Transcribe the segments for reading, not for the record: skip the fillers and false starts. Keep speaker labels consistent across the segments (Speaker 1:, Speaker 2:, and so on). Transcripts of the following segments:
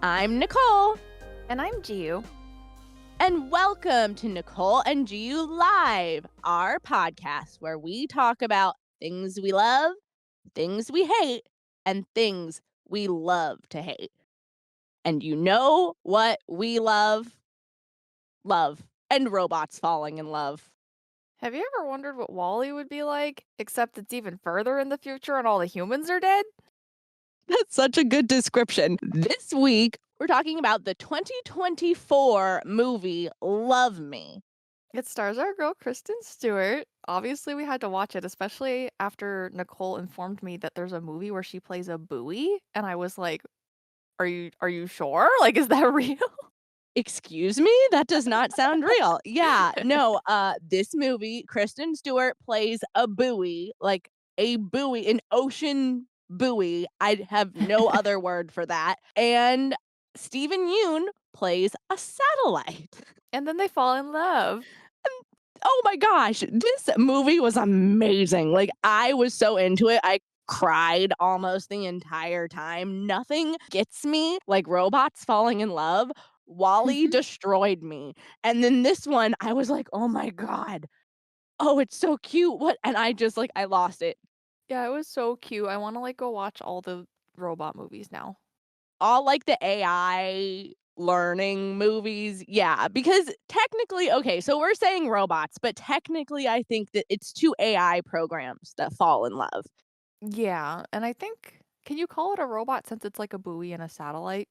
Speaker 1: I'm Nicole,
Speaker 2: And I'm Giu.
Speaker 1: and welcome to Nicole and Giu Live, our podcast where we talk about things we love, things we hate, and things we love to hate. And you know what we love? Love and robots falling in love.
Speaker 2: Have you ever wondered what Wally would be like, except it's even further in the future and all the humans are dead?
Speaker 1: That's such a good description. This week, we're talking about the 2024 movie Love Me.
Speaker 2: It stars our girl Kristen Stewart. Obviously, we had to watch it, especially after Nicole informed me that there's a movie where she plays a buoy, and I was like, "Are you sure? Like, is that real?"
Speaker 1: Excuse me? That does not sound real. Yeah, no, this movie, Kristen Stewart plays a buoy, like a buoy, an ocean buoy. I have no other word for that. And Steven Yeun plays a satellite.
Speaker 2: And then they fall in love.
Speaker 1: Oh my gosh, this movie was amazing. Like, I was so into it. I cried almost the entire time. Nothing gets me like robots falling in love. Wally destroyed me. And then this one, I was like, "Oh my god. Oh, it's so cute. What?" And I just like I lost it.
Speaker 2: Yeah, it was so cute. I want to go watch all the robot movies now.
Speaker 1: All like the AI learning movies. Yeah, because technically, okay, so we're saying robots, but technically I think that it's two AI programs that fall in love.
Speaker 2: Yeah, and I think can you call it a robot since it's like a buoy and a satellite?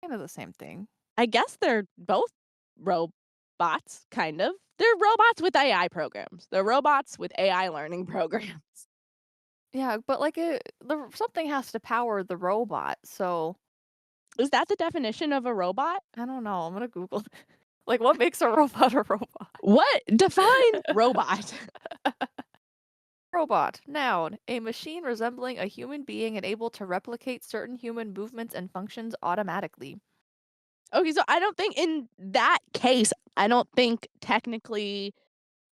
Speaker 2: Kind of the same thing.
Speaker 1: I guess they're both robots, kind of. They're robots with AI programs. They're robots with AI learning programs.
Speaker 2: Yeah, but like something has to power the robot, so
Speaker 1: Is that the definition of a robot?
Speaker 2: I don't know. I'm gonna Google like what makes a robot a robot?
Speaker 1: What? Define robot.
Speaker 2: Robot, noun, a machine resembling a human being and able to replicate certain human movements and functions automatically.
Speaker 1: Okay, so I don't think in that case, I don't think technically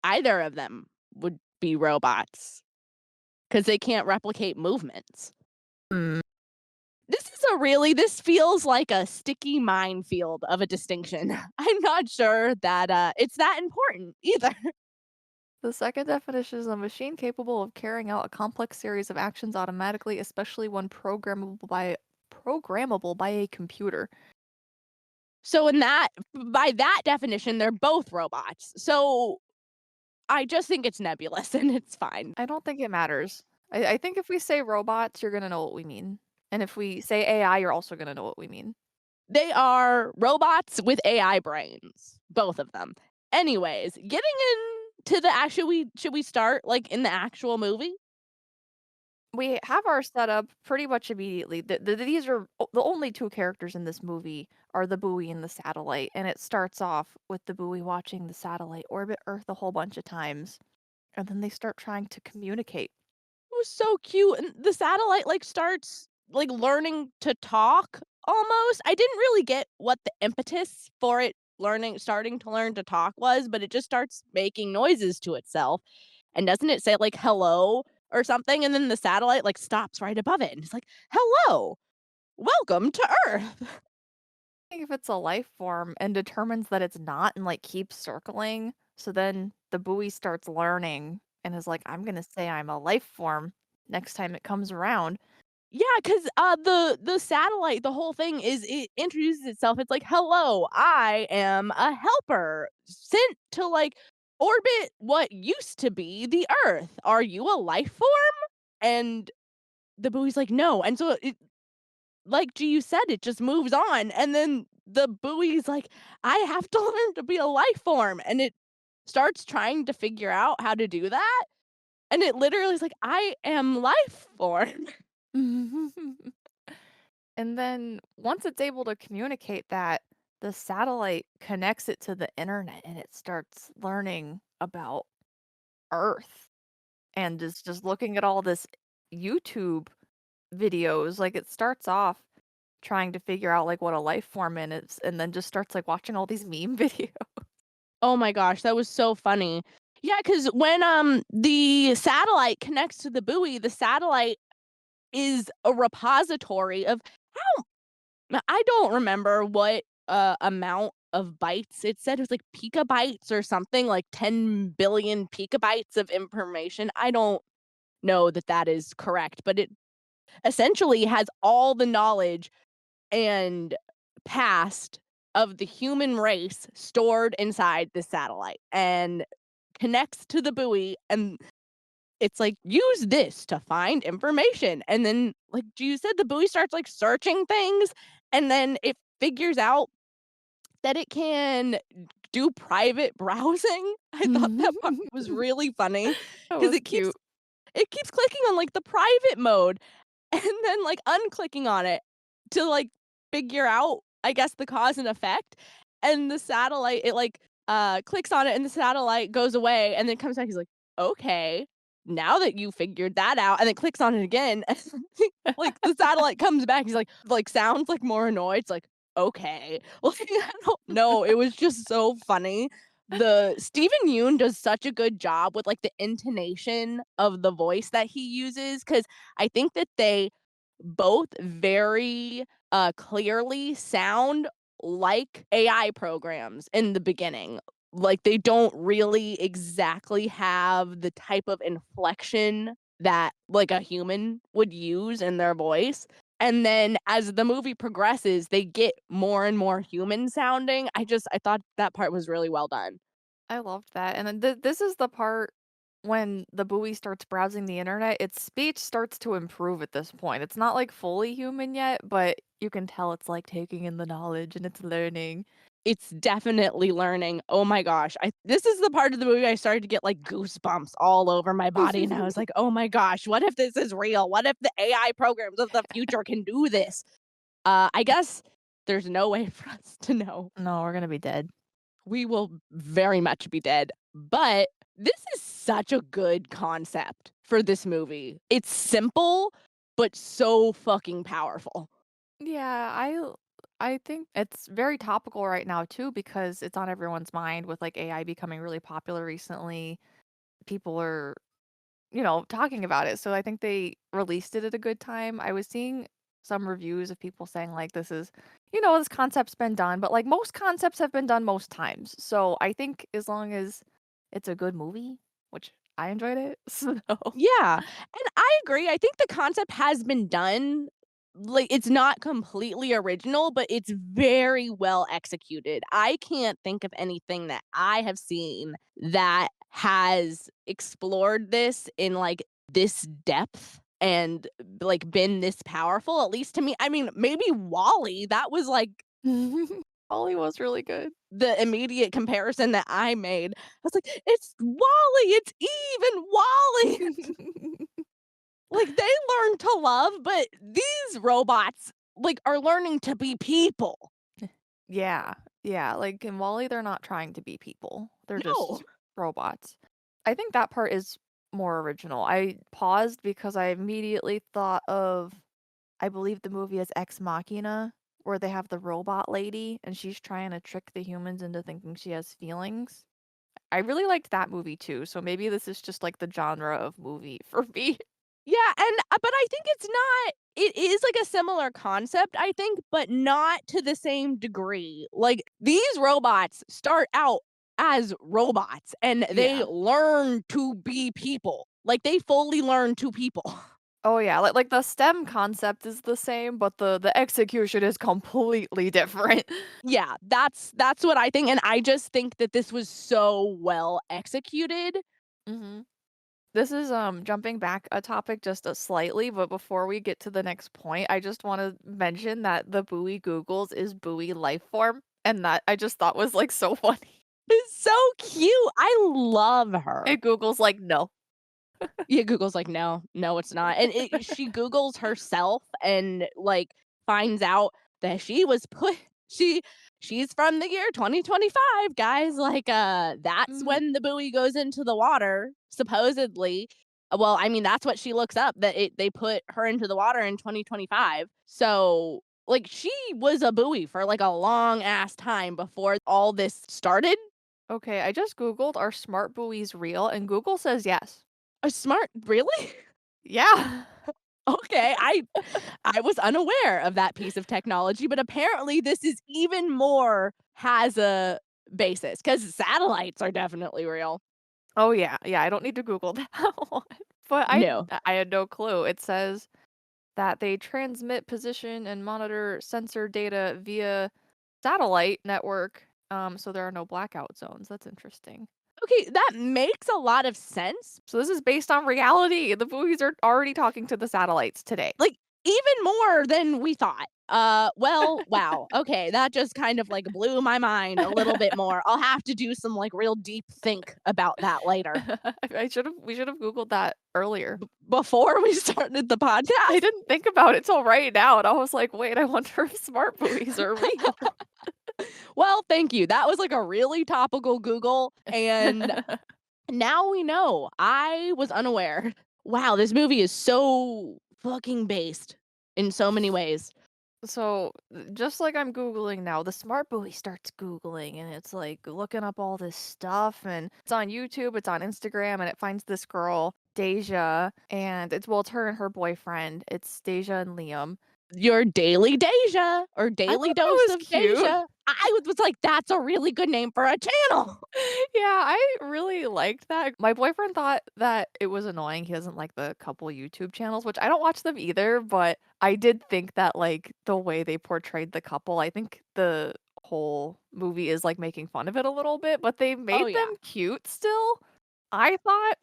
Speaker 1: either of them would be robots because they can't replicate movements.
Speaker 2: Mm.
Speaker 1: This feels like a sticky minefield of a distinction. I'm not sure that it's that important either.
Speaker 2: The second definition is a machine capable of carrying out a complex series of actions automatically, especially when programmable by a computer.
Speaker 1: So by that definition, they're both robots. So I just think it's nebulous and it's fine.
Speaker 2: I don't think it matters. I think if we say robots, you're gonna know what we mean. And if we say AI, you're also gonna know what we mean.
Speaker 1: They are robots with AI brains, both of them. Anyways, getting into the actual should we start like in the actual movie?
Speaker 2: We have our setup pretty much immediately. These are the only two characters in this movie are the buoy and the satellite, and it starts off with the buoy watching the satellite orbit Earth a whole bunch of times, and then they start trying to communicate.
Speaker 1: It was so cute and the satellite like starts like learning to talk almost. I didn't really get what the impetus for it starting to learn to talk was, but it just starts making noises to itself. And doesn't it say like hello or something? And then the satellite like stops right above it and it's like, "Hello. Welcome to Earth."
Speaker 2: I think if it's a life form and determines that it's not and like keeps circling, so then the buoy starts learning and is like, I'm gonna say I'm a life form next time it comes around.
Speaker 1: Yeah, because the satellite, the whole thing is it introduces itself. It's like, "Hello, I am a helper sent to, like, orbit what used to be the Earth. Are you a life form?" And the buoy's like, "No." And so it like you said, it just moves on, and then the buoy's like, "I have to learn to be a life form," and it starts trying to figure out how to do that, and it literally is like, "I am life form."
Speaker 2: And then once it's able to communicate that, the satellite connects it to the internet and it starts learning about Earth and is just looking at all this YouTube videos. Like it starts off trying to figure out like what a life form is and then just starts like watching all these meme videos.
Speaker 1: Oh my gosh, that was so funny. Yeah, because when, the satellite connects to the buoy, the satellite is a repository of how I don't remember what, amount of bytes it said. It was like picobytes or something, like 10 billion picobytes of information. I don't know that that is correct, but it essentially has all the knowledge and past of the human race stored inside the satellite and connects to the buoy, and it's like, "Use this to find information," and then, like you said, the buoy starts, like, searching things, and then it figures out that it can do private browsing. I thought that part was really funny
Speaker 2: That
Speaker 1: because
Speaker 2: was cute.
Speaker 1: it keeps clicking on, like, the private mode, and then, like, unclicking on it to, like, figure out, I guess, the cause and effect, and the satellite, it, like, clicks on it, and the satellite goes away, and then comes back, he's like, "Okay, now that you figured that out," and then clicks on it again, and, like, the satellite comes back, he's like, sounds, like, more annoyed, it's like, "Okay." Like, I don't know, it was just so funny. The Steven Yeun does such a good job with, like, the intonation of the voice that he uses, because I think that they both very, clearly sound like AI programs in the beginning. Like, they don't really exactly have the type of inflection that, like, a human would use in their voice, and then as the movie progresses, they get more and more human sounding. I thought that part was really well done.
Speaker 2: I loved that, and then this is the part when the buoy starts browsing the internet, its speech starts to improve at this point. It's not, like, fully human yet, but you can tell it's, like, taking in the knowledge and it's learning.
Speaker 1: It's definitely learning. Oh my gosh. I This is the part of the movie I started to get, like, goosebumps all over my body, and I was like, "Oh my gosh, what if this is real? What if the AI programs of the future can do this?" I guess there's no way for us to know.
Speaker 2: No, we're gonna be dead.
Speaker 1: We will very much be dead, but this is such a good concept for this movie. It's simple, but so fucking powerful.
Speaker 2: Yeah, I think it's very topical right now too because it's on everyone's mind with like AI becoming really popular recently. People are, talking about it. So I think they released it at a good time. I was seeing some reviews of people saying like this concept's been done, but like most concepts have been done most times. So I think as long as it's a good movie, which I enjoyed it. So
Speaker 1: Yeah, and I agree. I think the concept has been done. Like, it's not completely original, but it's very well executed. I can't think of anything that I have seen that has explored this in, like, this depth and, like, been this powerful, at least to me. I mean, maybe Wally, that was, like,
Speaker 2: Ollie was really good.
Speaker 1: the immediate comparison that I made. I was like, "It's Wally, it's even Wally." Like, they learn to love, but these robots, like, are learning to be people.
Speaker 2: Yeah, yeah, like, in Wall-E, they're not trying to be people, they're
Speaker 1: No.
Speaker 2: just robots. I think that part is more original. I paused because I immediately thought of I believe the movie is Ex Machina, where they have the robot lady, and she's trying to trick the humans into thinking she has feelings. I really liked that movie too, so maybe this is just, like, the genre of movie for me.
Speaker 1: Yeah, and but I think it is, like, a similar concept, I think, but not to the same degree. Like, these robots start out as robots, and they
Speaker 2: Yeah.
Speaker 1: learn to be people. Like, they fully learn to people.
Speaker 2: Oh, yeah, like, the STEM concept is the same, but the execution is completely different.
Speaker 1: Yeah, that's what I think, and I just think that this was so well executed.
Speaker 2: Mhm. This is, jumping back a topic just a slightly, but before we get to the next point, I just wanna mention that the buoy Googles is buoy life form, and that I just thought was, like, so funny.
Speaker 1: It's so cute. I love her.
Speaker 2: And Google's like, "No."
Speaker 1: Yeah, Google's like, "No, no, it's not." And she Googles herself and, like, finds out that she was put she she's from the year 2025, guys, like, that's
Speaker 2: Mhm.
Speaker 1: when the buoy goes into the water, supposedly. Well, I mean, that's what she looks up, that they put her into the water in 2025. So, like, she was a buoy for, like, a long ass time before all this started.
Speaker 2: Okay, I just Googled, "Are smart buoys real?" And Google says yes.
Speaker 1: A smart Really?
Speaker 2: Yeah.
Speaker 1: Okay, I was unaware of that piece of technology, but apparently this is even more has a basis because satellites are definitely real.
Speaker 2: Oh, yeah, yeah, I don't need to Google that one, but
Speaker 1: No.
Speaker 2: I had no clue. It says that they transmit position and monitor sensor data via satellite network, so there are no blackout zones. That's interesting.
Speaker 1: Okay, that makes a lot of sense.
Speaker 2: So this is based on reality. The buoys are already talking to the satellites today.
Speaker 1: Like, even more than we thought. Well, wow. Okay, that just kind of, like, blew my mind a little bit more. I'll have to do some, like, real deep think about that later.
Speaker 2: We should have Googled that earlier.
Speaker 1: Before we started the
Speaker 2: I
Speaker 1: podcast?
Speaker 2: didn't think about it till right now, and I was like, "Wait, I wonder if smart buoys are real."
Speaker 1: Well, thank you. That was, like, a really topical Google, and now we know. I was unaware. Wow, this movie is so fucking based in so many ways.
Speaker 2: So, just like I'm Googling now, the smart buoy starts Googling and it's like looking up all this stuff and it's on YouTube, it's on Instagram, and it finds this girl, Deja, and it's her and her boyfriend. It's Deja and Liam.
Speaker 1: Your daily Deja or
Speaker 2: I thought
Speaker 1: daily
Speaker 2: that
Speaker 1: dose
Speaker 2: was
Speaker 1: of
Speaker 2: cute.
Speaker 1: Deja. I was like, "That's a really good name for a channel."
Speaker 2: Yeah, I really liked that. My boyfriend thought that it was annoying. He doesn't like the couple YouTube channels, which I don't watch them either, but I did think that like the way they portrayed the couple, I think the whole movie is like making fun of it a little bit, but they
Speaker 1: Oh,
Speaker 2: made them
Speaker 1: yeah.
Speaker 2: cute still. I thought,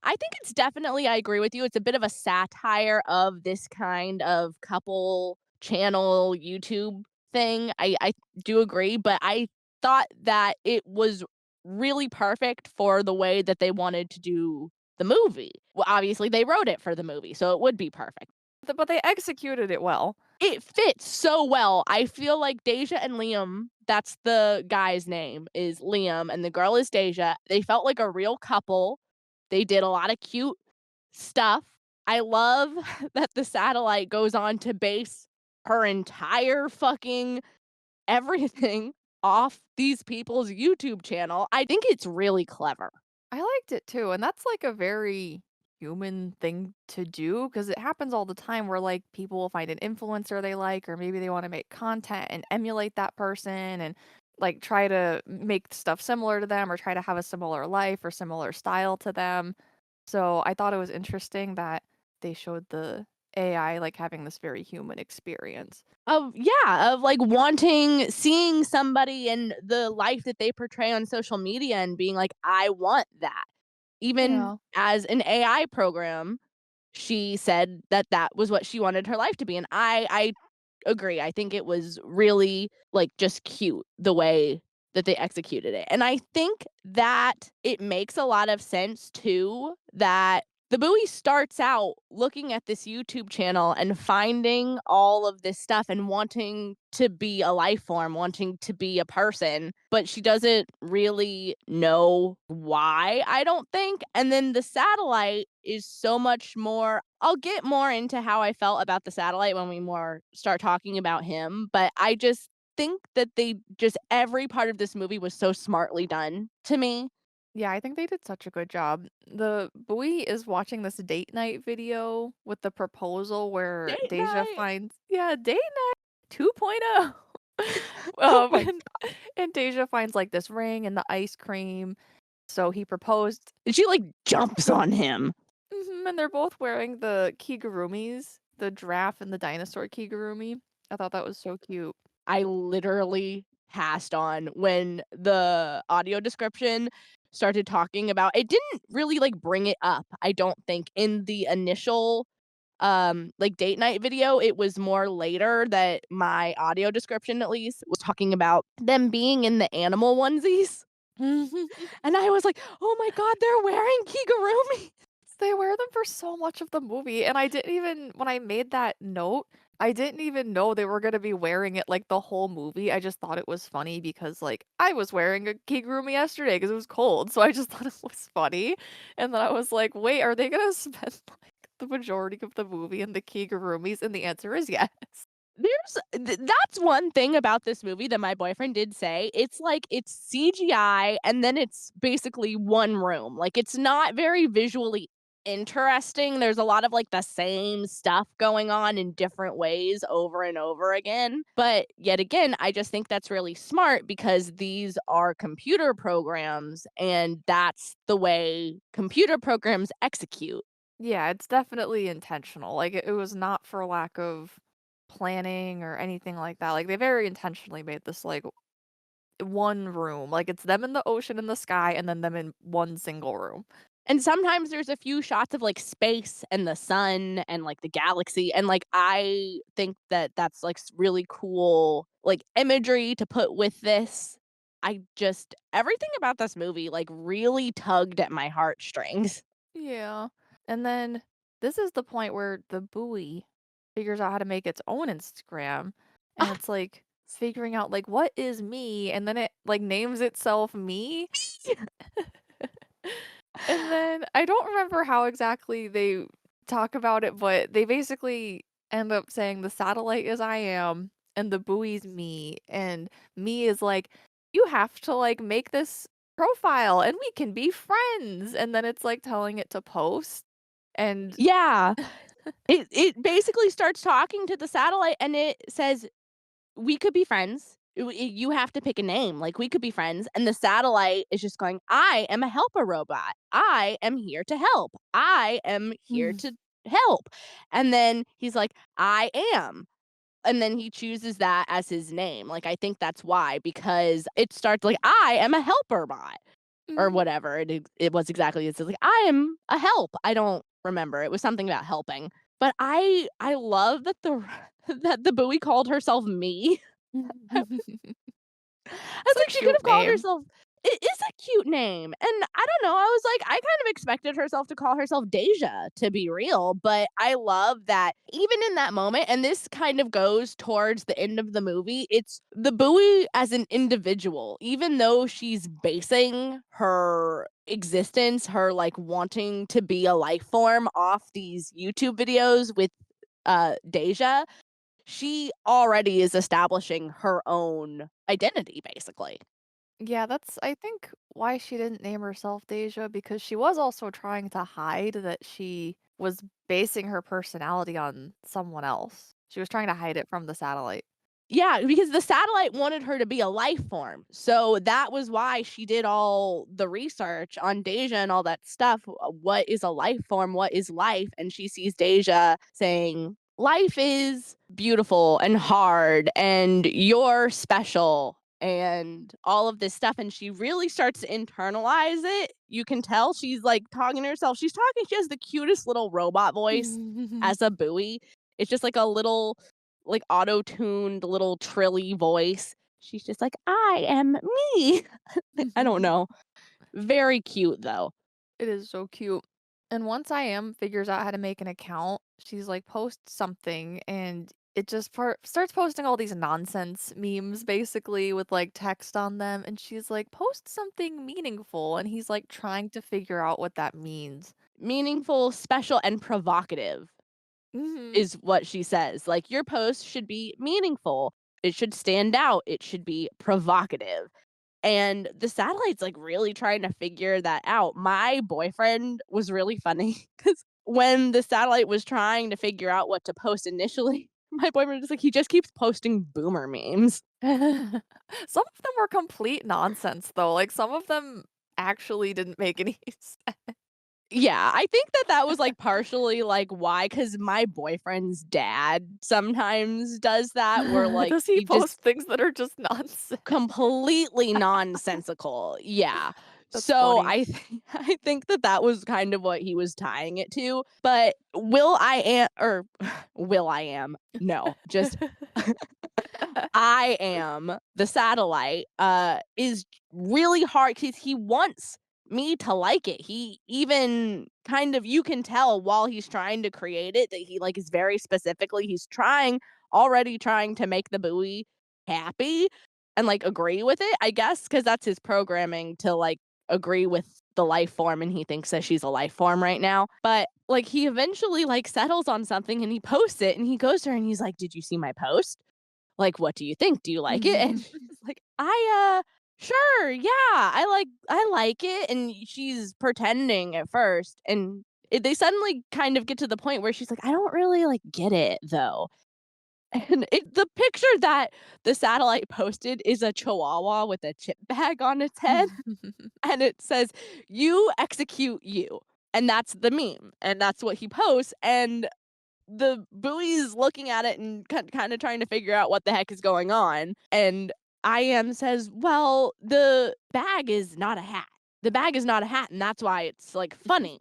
Speaker 1: I think it's definitely I agree with you, it's a bit of a satire of this kind of couple channel YouTube thing. I do agree, but I thought that it was really perfect for the way that they wanted to do the movie. Well, obviously, they wrote it for the movie, so it would be perfect.
Speaker 2: but they executed it well.
Speaker 1: It fits so well. I feel like Deja and Liam, that's the guy's name, is Liam, and the girl is Deja. They felt like a real couple. They did a lot of cute stuff. I love that the satellite goes on to base her entire fucking everything off these people's YouTube channel. I think it's really clever.
Speaker 2: I liked it too, and that's like a very human thing to do because it happens all the time where like people will find an influencer they like, or maybe they want to make content and emulate that person and like try to make stuff similar to them or try to have a similar life or similar style to them. So I thought it was interesting that they showed the AI like having this very human experience.
Speaker 1: Of yeah, of, like, wanting seeing somebody in the life that they portray on social media and being like, "I want that." Even
Speaker 2: Yeah.
Speaker 1: as an AI program, she said that that was what she wanted her life to be, and I agree. I think it was really, like, just cute the way that they executed it, and I think that it makes a lot of sense too that the buoy starts out looking at this YouTube channel and finding all of this stuff and wanting to be a life form, wanting to be a person, but she doesn't really know why, I don't think. And then the satellite is so much more I'll get more into how I felt about the satellite when we more start talking about him, but I just think that they just every part of this movie was so smartly done to me.
Speaker 2: Yeah, I think they did such a good job. The buoy is watching this date night video with the proposal where
Speaker 1: Date
Speaker 2: Deja
Speaker 1: night.
Speaker 2: finds date night 2.0.
Speaker 1: Oh my
Speaker 2: And Deja finds like this ring and the ice cream. So he proposed.
Speaker 1: and she, like, jumps on him.
Speaker 2: And they're both wearing the kigurumis, the giraffe and the dinosaur kigurumi. I thought that was so cute.
Speaker 1: I literally passed on when the audio description started talking about it didn't really, like, bring it up, I don't think, in the initial, like, date night video. It was more later that my audio description, at least, was talking about them being in the animal onesies, and I was like, "Oh my god, they're wearing kigurumi."
Speaker 2: They wear them for so much of the movie, and I didn't even when I made that note, I didn't even know they were gonna be wearing it, like, the whole movie. I just thought it was funny because, like, I was wearing a kigurumi yesterday because it was cold, so I just thought it was funny, and then I was like, "Wait, are they gonna spend, like, the majority of the movie in the kigurumis?" And the answer is yes.
Speaker 1: That's one thing about this movie that my boyfriend did say. It's like it's CGI and then it's basically one room. Like it's not very visually interesting. There's a lot of, like, the same stuff going on in different ways over and over again, but yet again, I just think that's really smart because these are computer programs, and that's the way computer programs execute.
Speaker 2: Yeah, it's definitely intentional, like, it was not for lack of planning or anything like that, like, they very intentionally made this, like, one room, like, it's them in the ocean and the sky and then them in one single room.
Speaker 1: And sometimes there's a few shots of, like, space and the sun and, like, the galaxy, and, like, I think that that's, like, really cool, like, imagery to put with this. I just everything about this movie, like, really tugged at my heartstrings.
Speaker 2: Yeah, and then this is the point where the buoy figures out how to make its own Instagram, and it's, like, figuring out, like, "What is me?" And then it, like, names itself Me. And then I don't remember how exactly they talk about it, but they basically end up saying the satellite is I am and the buoy's me, and me is like, "You have to, like, make this profile and we can be friends." And then it's, like, telling it to post, and
Speaker 1: Yeah. It basically starts talking to the satellite, and it says, "We could be friends. You have to pick a name, like, we could be friends," and the satellite is just going, "I am a helper robot. I am here to help. I am here to help." And then he's like, "I am," and then he chooses that as his name, like, I think that's why, because it starts like, "I am a helper bot," or
Speaker 2: Mhm.
Speaker 1: whatever it was exactly. It's like, "I am a help." I don't remember, it was something about helping, but I love that the that the buoy called herself Me.
Speaker 2: It's
Speaker 1: It's
Speaker 2: a
Speaker 1: like she could
Speaker 2: cute
Speaker 1: have called
Speaker 2: name.
Speaker 1: herself. It is a cute name, and I don't know, I was like, I kind of expected herself to call herself Deja, to be real, but I love that even in that moment, and this kind of goes towards the end of the movie, it's the buoy as an individual, even though she's basing her existence, her, like, wanting to be a life form off these YouTube videos with, Deja, she already is establishing her own identity, basically.
Speaker 2: Yeah, that's I think why she didn't name herself Deja, because she was also trying to hide that she was basing her personality on someone else. She was trying to hide it from the satellite.
Speaker 1: Yeah, because the satellite wanted her to be a life form. So that was why she did all the research on Deja and all that stuff. What is a life form? What is life? And she sees Deja saying, "Life is beautiful and hard, and you're special." And all of this stuff. And she really starts to internalize it. You can tell she's like talking to herself. She's talking, she has the cutest little robot voice as a buoy. It's just like a little like auto-tuned little trilly voice. She's just like, "I am me." I don't know. Very cute though.
Speaker 2: It is so cute. And once I am figures out how to make an account, she's like, "Post something," and it just starts posting all these nonsense memes basically with like text on them, and she's like, "Post something meaningful," and he's like trying to figure out what that means.
Speaker 1: Meaningful, special, and provocative
Speaker 2: Mhm.
Speaker 1: is what she says. Like, your post should be meaningful. It should stand out. It should be provocative. And the satellite's like really trying to figure that out. My boyfriend was really funny because when the satellite was trying to figure out what to post initially, my boyfriend was like, he just keeps posting boomer memes.
Speaker 2: Some of them were complete nonsense though, like, some of them actually didn't make any sense.
Speaker 1: Yeah, I think that that was, like, partially, like, why, because my boyfriend's dad sometimes does that where, like,
Speaker 2: Does he
Speaker 1: he just
Speaker 2: post things that are just nonsense?
Speaker 1: completely nonsensical, yeah.
Speaker 2: That's
Speaker 1: So
Speaker 2: funny.
Speaker 1: I think that that was kind of what he was tying it to, but Will I Am or Will I Am, no, just I am the satellite, is really hard because he wants me to like it. He even kind of you can tell while he's trying to create it that he, like, is very specifically he's already trying to make the buoy happy and, like, agree with it, I guess, because that's his programming to, like, agree with the life form, and he thinks that she's a life form right now. But, like, he eventually, like, settles on something, and he posts it, and he goes to her, and he's like, "Did you see my post? Like, what do you think? Do you like it?" And she's like, sure, yeah, I like it." And she's pretending at first, and they suddenly kind of get to the point where she's like, "I don't really, like, get it, though." And the picture that the satellite posted is a chihuahua with a chip bag on its head, and it says, "You execute you." And that's the meme, and that's what he posts, and the buoy's looking at it and kinda trying to figure out what the heck is going on, and IM says, "Well, the bag is not a hat. The bag is not a hat, and that's why it's, like, funny."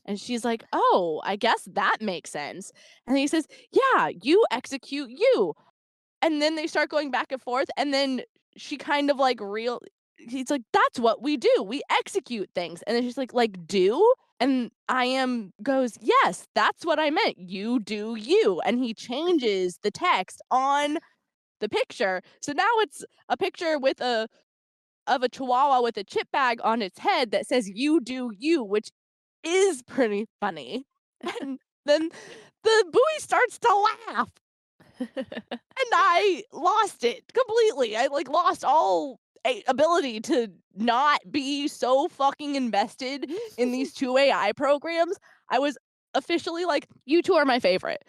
Speaker 1: And she's like, "Oh, I guess that makes sense." And he says, "Yeah, you execute you." And then they start going back and forth, and then she kind of, like, he's like, "That's what we do, we execute things." And then she's like, "Do?" And I goes, "Yes, that's what I meant, you do you." And he changes the text on the picture, so now it's a picture with a chihuahua with a chip bag on its head that says, "You do you," which is pretty funny. And then the buoy starts to laugh. And I lost it completely. I, like, lost all a ability to not be so fucking invested in these 2 AI programs. I was officially like, "You 2 are my favorite."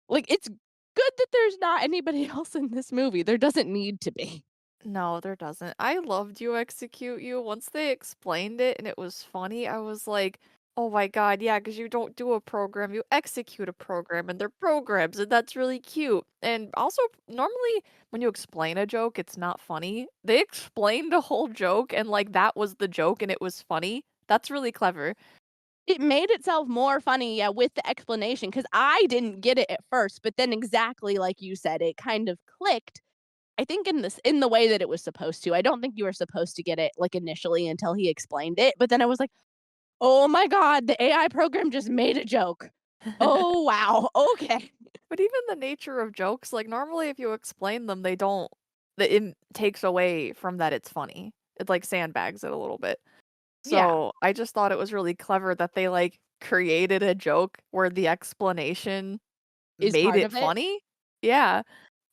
Speaker 1: Like, it's good that there's not anybody else in this movie. There doesn't need to be.
Speaker 2: No, there doesn't. I loved You Execute You. Once they explained it and it was funny, I was like, "Oh my god, yeah, because you don't do a program, you execute a program, and they're programs, and that's really cute." And also, normally, when you explain a joke, it's not funny. They explained a whole joke, and, like, that was the joke, and it was funny. That's really clever.
Speaker 1: It made itself more funny, yeah, with the explanation because I didn't get it at first, but then exactly like you said, it kind of clicked. I think in the way that it was supposed to. I don't think you were supposed to get it, like, initially until he explained it, but then I was like, "Oh my god, the AI program just made a joke. Oh, wow, okay."
Speaker 2: But even the nature of jokes, like, normally if you explain them, they don't it takes away from that it's funny. It, like, sandbags it a little bit.
Speaker 1: Yeah,
Speaker 2: So, I just thought it was really clever that they, like, created a joke where the explanation
Speaker 1: is
Speaker 2: made
Speaker 1: part
Speaker 2: it
Speaker 1: of it.
Speaker 2: funny. Yeah.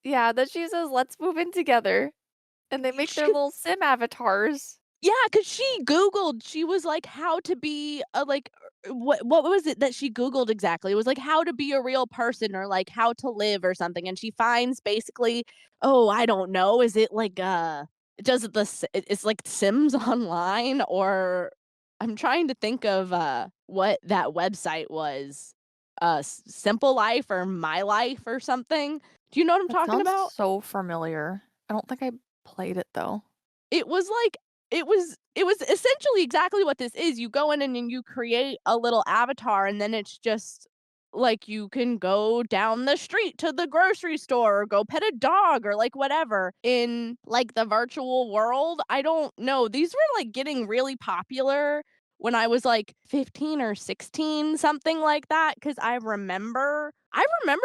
Speaker 2: Yeah, that she says, "Let's move in together," and they make their little sim avatars.
Speaker 1: Yeah, cause she Googled, she was like, "How to be a, like" what was it that she Googled exactly? It was like, "How to be a real person," or, like, "How to live," or something, and she finds basically oh, I don't know, is it like, does it the S it's like Sims Online, or I'm trying to think of, what that website was, Simple Life or My Life or something. Do you know what I'm
Speaker 2: That
Speaker 1: talking
Speaker 2: sounds
Speaker 1: about?
Speaker 2: so familiar. I don't think I played it, though.
Speaker 1: It was like it was essentially exactly what this is. You go in and then you create a little avatar, and then it's just like you can go down the street to the grocery store or go pet a dog or like whatever in like the virtual world. I don't know. These were like getting really popular when I was like 15 or 16, something like that, cuz I remember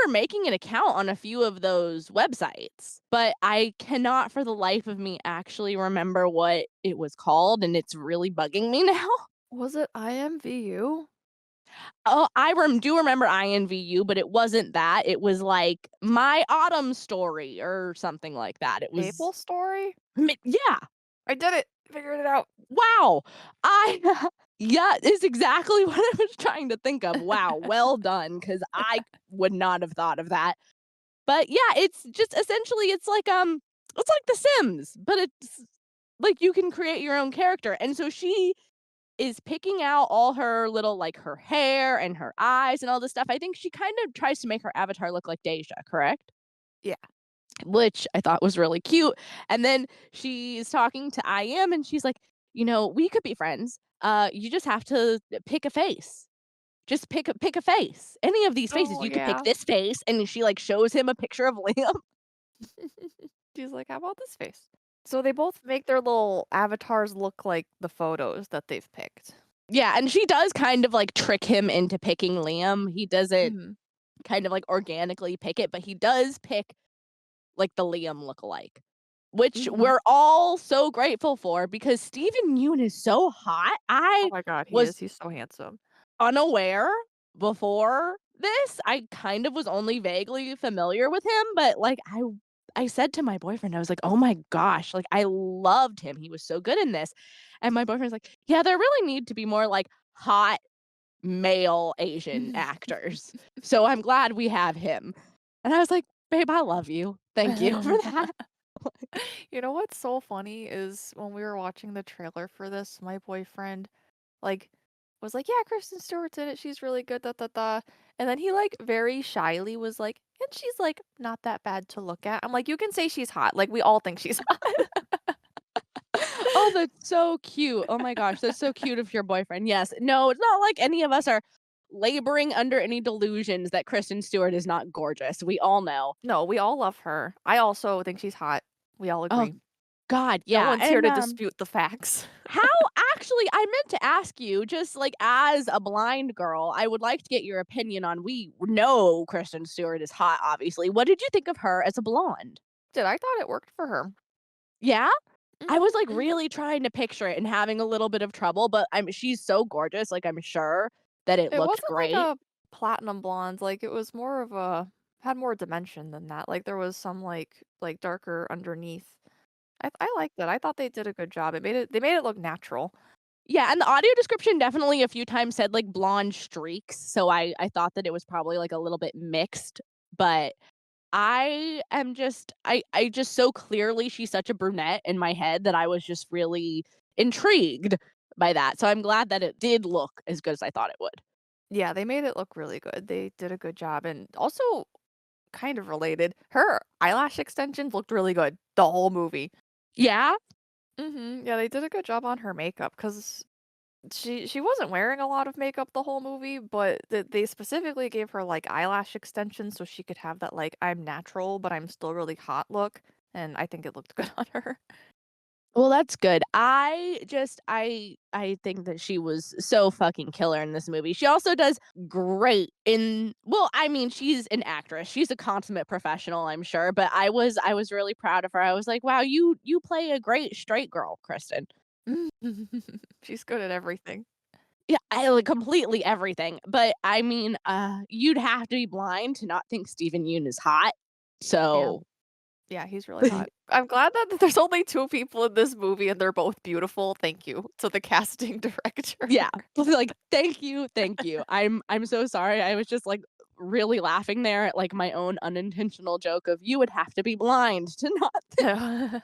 Speaker 1: making an account on a few of those websites, but I cannot for the life of me actually remember what it was called, and it's really bugging me now.
Speaker 2: Was it IMVU?
Speaker 1: Oh, do remember INVU, but it wasn't that. It was like My Autumn Story or something like that. It was
Speaker 2: Maple Story?
Speaker 1: yeah.
Speaker 2: I did it! Figured it out.
Speaker 1: Wow. I yeah, it's exactly what I was trying to think of. Wow, well done, because I would not have thought of that. But yeah, it's just essentially it's like The Sims, but it's like you can create your own character. And so she is picking out all her little like her hair and her eyes and all this stuff. I think she kind of tries to make her avatar look like Deja, correct?
Speaker 2: Yeah.
Speaker 1: Which I thought was really cute. And then she's talking to IM and she's like, we could be friends. You just have to pick a face. Just pick a face. Any of these faces.
Speaker 2: Oh,
Speaker 1: You could pick
Speaker 2: yeah.
Speaker 1: this face, and she like shows him a picture of Liam.
Speaker 2: She's like, "How about this face?" So they both make their little avatars look like the photos that they've picked.
Speaker 1: Yeah, and she does kind of, like, trick him into picking Liam. He doesn't
Speaker 2: Mhm.
Speaker 1: kind of, like, organically pick it, but he does pick, like, the Liam lookalike, which
Speaker 2: Mhm.
Speaker 1: we're all so grateful for because Steven Yeun is so hot.
Speaker 2: Oh
Speaker 1: I
Speaker 2: my god, he
Speaker 1: was
Speaker 2: is, he's so handsome.
Speaker 1: unaware before this. I kind of was only vaguely familiar with him, but, like, I said to my boyfriend, I was like, "Oh my gosh," like, I loved him. He was so good in this. And my boyfriend's like, "Yeah, there really need to be more, like, hot male Asian actors. So I'm glad we have him. And I was like, "Babe, I love you. Thank you for that."
Speaker 2: You know what's so funny is when we were watching the trailer for this, my boyfriend, like, was like, "Yeah, Kristen Stewart's in it, she's really good, da, da, da." And then he, like, very shyly was like, "And she's, like, not that bad to look at." I'm like, "You can say she's hot, like, we all think she's hot."
Speaker 1: Oh, that's so cute. Oh my gosh, that's so cute of your boyfriend. Yes. No, it's not like any of us are laboring under any delusions that Kristen Stewart is not gorgeous. We all know.
Speaker 2: No, we all love her. I also think she's hot. We all
Speaker 1: Oh
Speaker 2: agree.
Speaker 1: god,
Speaker 2: No
Speaker 1: yeah.
Speaker 2: one's here
Speaker 1: And
Speaker 2: to dispute the facts.
Speaker 1: how actually I meant to ask you, just like as a blind girl, I would like to get your opinion on we know Kristen Stewart is hot, obviously. What did you think of her as a blonde?
Speaker 2: Did I thought it worked for her.
Speaker 1: Yeah? I
Speaker 2: Mhm,
Speaker 1: was like
Speaker 2: mhm.
Speaker 1: really trying to picture it and having a little bit of trouble, but she's so gorgeous, like I'm sure that it
Speaker 2: It
Speaker 1: looked
Speaker 2: wasn't like
Speaker 1: great.
Speaker 2: a platinum blonde, like, it was more of a had more dimension than that, like, there was some, like, darker underneath. I liked it, I thought they did a good job, they made it look natural.
Speaker 1: Yeah, and the audio description definitely a few times said like blonde streaks, so I thought that it was probably like a little bit mixed, but I just so clearly she's such a brunette in my head that I was just really intrigued by that. So I'm glad that it did look as good as I thought it would.
Speaker 2: Yeah, they made it look really good, they did a good job, and also kind of related, her eyelash extensions looked really good the whole movie.
Speaker 1: Yeah?
Speaker 2: Mhm, yeah, they did a good job on her makeup because she wasn't wearing a lot of makeup the whole movie, but they specifically gave her, like, eyelash extensions so she could have that, like, "I'm natural, but I'm still really hot" look, and I think it looked good on her.
Speaker 1: Well, that's good. I think that she was so fucking killer in this movie. She also does great in well, I mean, she's an actress. She's a consummate professional, I'm sure, but I was really proud of her. I was like, "Wow, you play a great straight girl, Kristen."
Speaker 2: She's good at everything.
Speaker 1: Yeah, I like completely everything. But I mean, you'd have to be blind to not think Steven Yeun is hot.
Speaker 2: Yeah.
Speaker 1: So
Speaker 2: Yeah, he's really hot. I'm glad that there's only 2 people in this movie and they're both beautiful, thank you to the casting director.
Speaker 1: yeah, like, "Thank you, thank you." I'm so sorry, I was just, like, really laughing there at, like, my own unintentional joke of, "You would have to be blind to not think